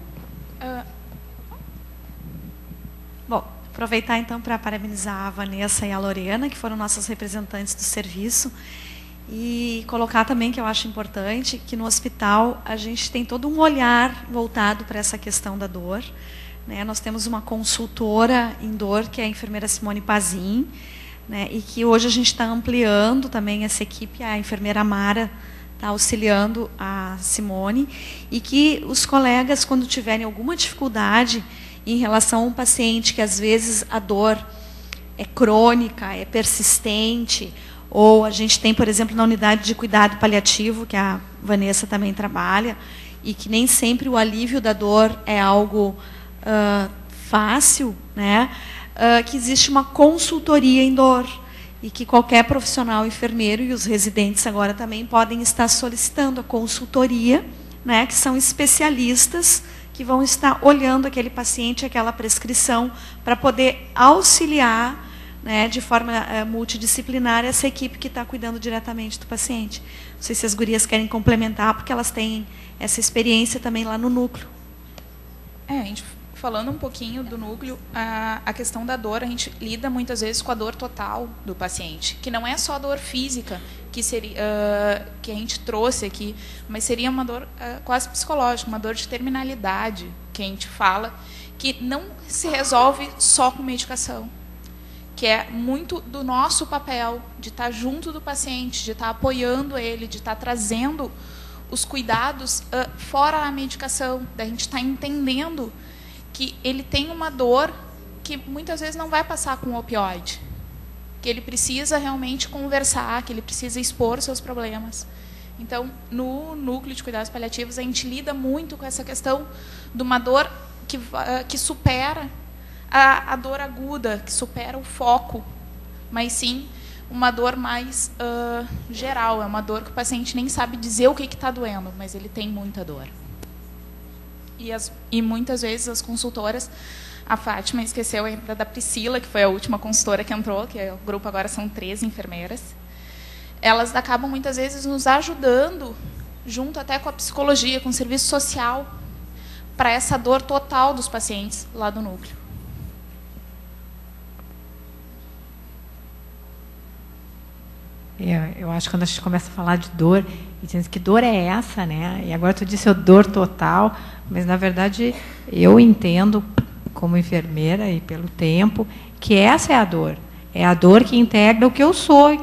Bom, aproveitar então para parabenizar a Vanessa e a Lorena, que foram nossas representantes do serviço, e colocar também, que eu acho importante, que no hospital a gente tem todo um olhar voltado para essa questão da dor. Né? Nós temos uma consultora em dor, que é a enfermeira Simone Pazin, né? E que hoje a gente está ampliando também essa equipe, a enfermeira Mara está auxiliando a Simone, e que os colegas, quando tiverem alguma dificuldade em relação a um paciente que, às vezes, a dor é crônica, é persistente, ou a gente tem, por exemplo, na unidade de cuidado paliativo, que a Vanessa também trabalha, e que nem sempre o alívio da dor é algo fácil, né? Que existe uma consultoria em dor, e que qualquer profissional enfermeiro, e os residentes agora também, podem estar solicitando a consultoria, né? Que são especialistas que vão estar olhando aquele paciente, aquela prescrição, para poder auxiliar, né, de forma multidisciplinar essa equipe que está cuidando diretamente do paciente. Não sei se as gurias querem complementar, porque elas têm essa experiência também lá no núcleo. A gente, falando um pouquinho do núcleo, a questão da dor, a gente lida muitas vezes com a dor total do paciente, que não é só a dor física, que seria que a gente trouxe aqui, mas seria uma dor quase psicológica, uma dor de terminalidade, que a gente fala, que não se resolve só com medicação, que é muito do nosso papel de estar junto do paciente, de estar apoiando ele, de estar trazendo os cuidados fora a medicação, da gente estar entendendo que ele tem uma dor que muitas vezes não vai passar com o opioide, que ele precisa realmente conversar, que ele precisa expor seus problemas. Então, no núcleo de cuidados paliativos, a gente lida muito com essa questão de uma dor que supera a dor aguda, que supera o foco, mas sim uma dor mais geral. É uma dor que o paciente nem sabe dizer o que está doendo, mas ele tem muita dor. E muitas vezes as consultoras a Fátima esqueceu ainda da Priscila, que foi a última consultora que entrou, que o grupo agora são 13 enfermeiras. Elas acabam, muitas vezes, nos ajudando, junto até com a psicologia, com o serviço social, para essa dor total dos pacientes lá do núcleo. Eu acho que quando a gente começa a falar de dor, e dizendo que dor é essa, né? E agora tu disse a dor total, mas na verdade eu entendo como enfermeira e pelo tempo que essa é a dor. É a dor que integra o que eu sou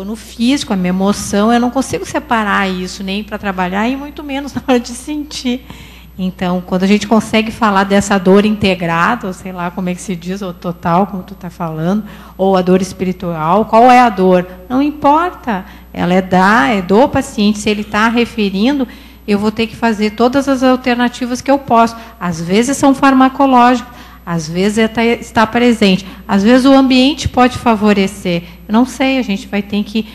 no físico, a minha emoção. Eu não consigo separar isso nem para trabalhar e muito menos na hora de sentir. Então, quando a gente consegue falar dessa dor integrada, ou sei lá como é que se diz, ou total, como tu está falando, ou a dor espiritual, qual é a dor? Não importa. Ela é do paciente. Se ele está referindo, eu vou ter que fazer todas as alternativas que eu posso. Às vezes são farmacológicas, às vezes está presente, às vezes o ambiente pode favorecer. Eu não sei, a gente vai ter que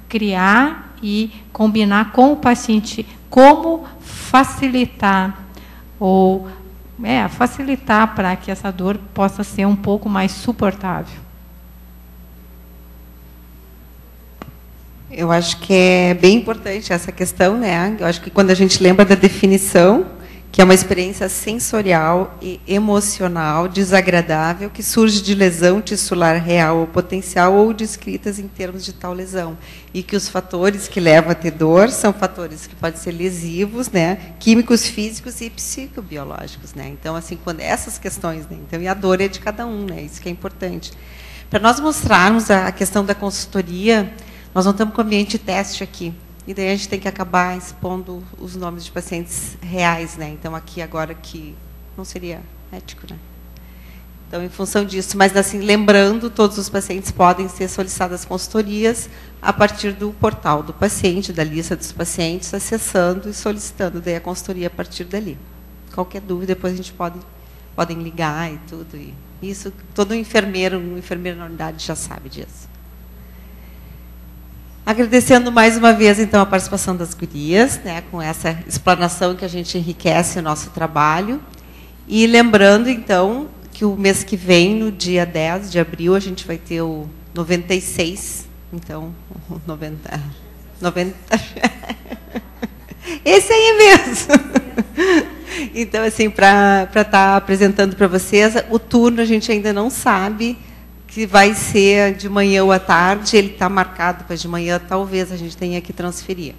criar e combinar com o paciente como facilitar ou facilitar para que essa dor possa ser um pouco mais suportável. Eu acho que é bem importante essa questão, né? Eu acho que quando a gente lembra da definição, que é uma experiência sensorial e emocional desagradável que surge de lesão tissular real ou potencial ou descritas em termos de tal lesão. E que os fatores que levam a ter dor são fatores que podem ser lesivos, né, químicos, físicos e psicobiológicos, né? Então, assim, quando essas questões, né? Então, e a dor é de cada um, né? Isso que é importante. Para nós mostrarmos a questão da consultoria, nós não estamos com ambiente de teste aqui. E daí a gente tem que acabar expondo os nomes de pacientes reais, né? Então, aqui agora que não seria ético, né? Então, em função disso, mas assim, lembrando, todos os pacientes podem ser solicitadas consultorias a partir do portal do paciente, da lista dos pacientes, acessando e solicitando daí a consultoria a partir dali. Qualquer dúvida, depois a gente podem ligar e tudo. E isso, todo enfermeiro na unidade já sabe disso. Agradecendo mais uma vez, então, a participação das gurias, né, com essa explanação que a gente enriquece o nosso trabalho. E lembrando, então, que o mês que vem, no dia 10 de abril, a gente vai ter o 96. Então, 90. Esse aí mesmo. Então, assim, para estar apresentando para vocês, o turno a gente ainda não sabe que vai ser de manhã ou à tarde, ele está marcado para de manhã, talvez a gente tenha que transferir.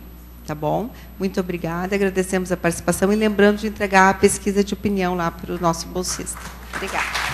Tá bom? Muito obrigada, agradecemos a participação e lembrando de entregar a pesquisa de opinião lá para o nosso bolsista. Obrigada.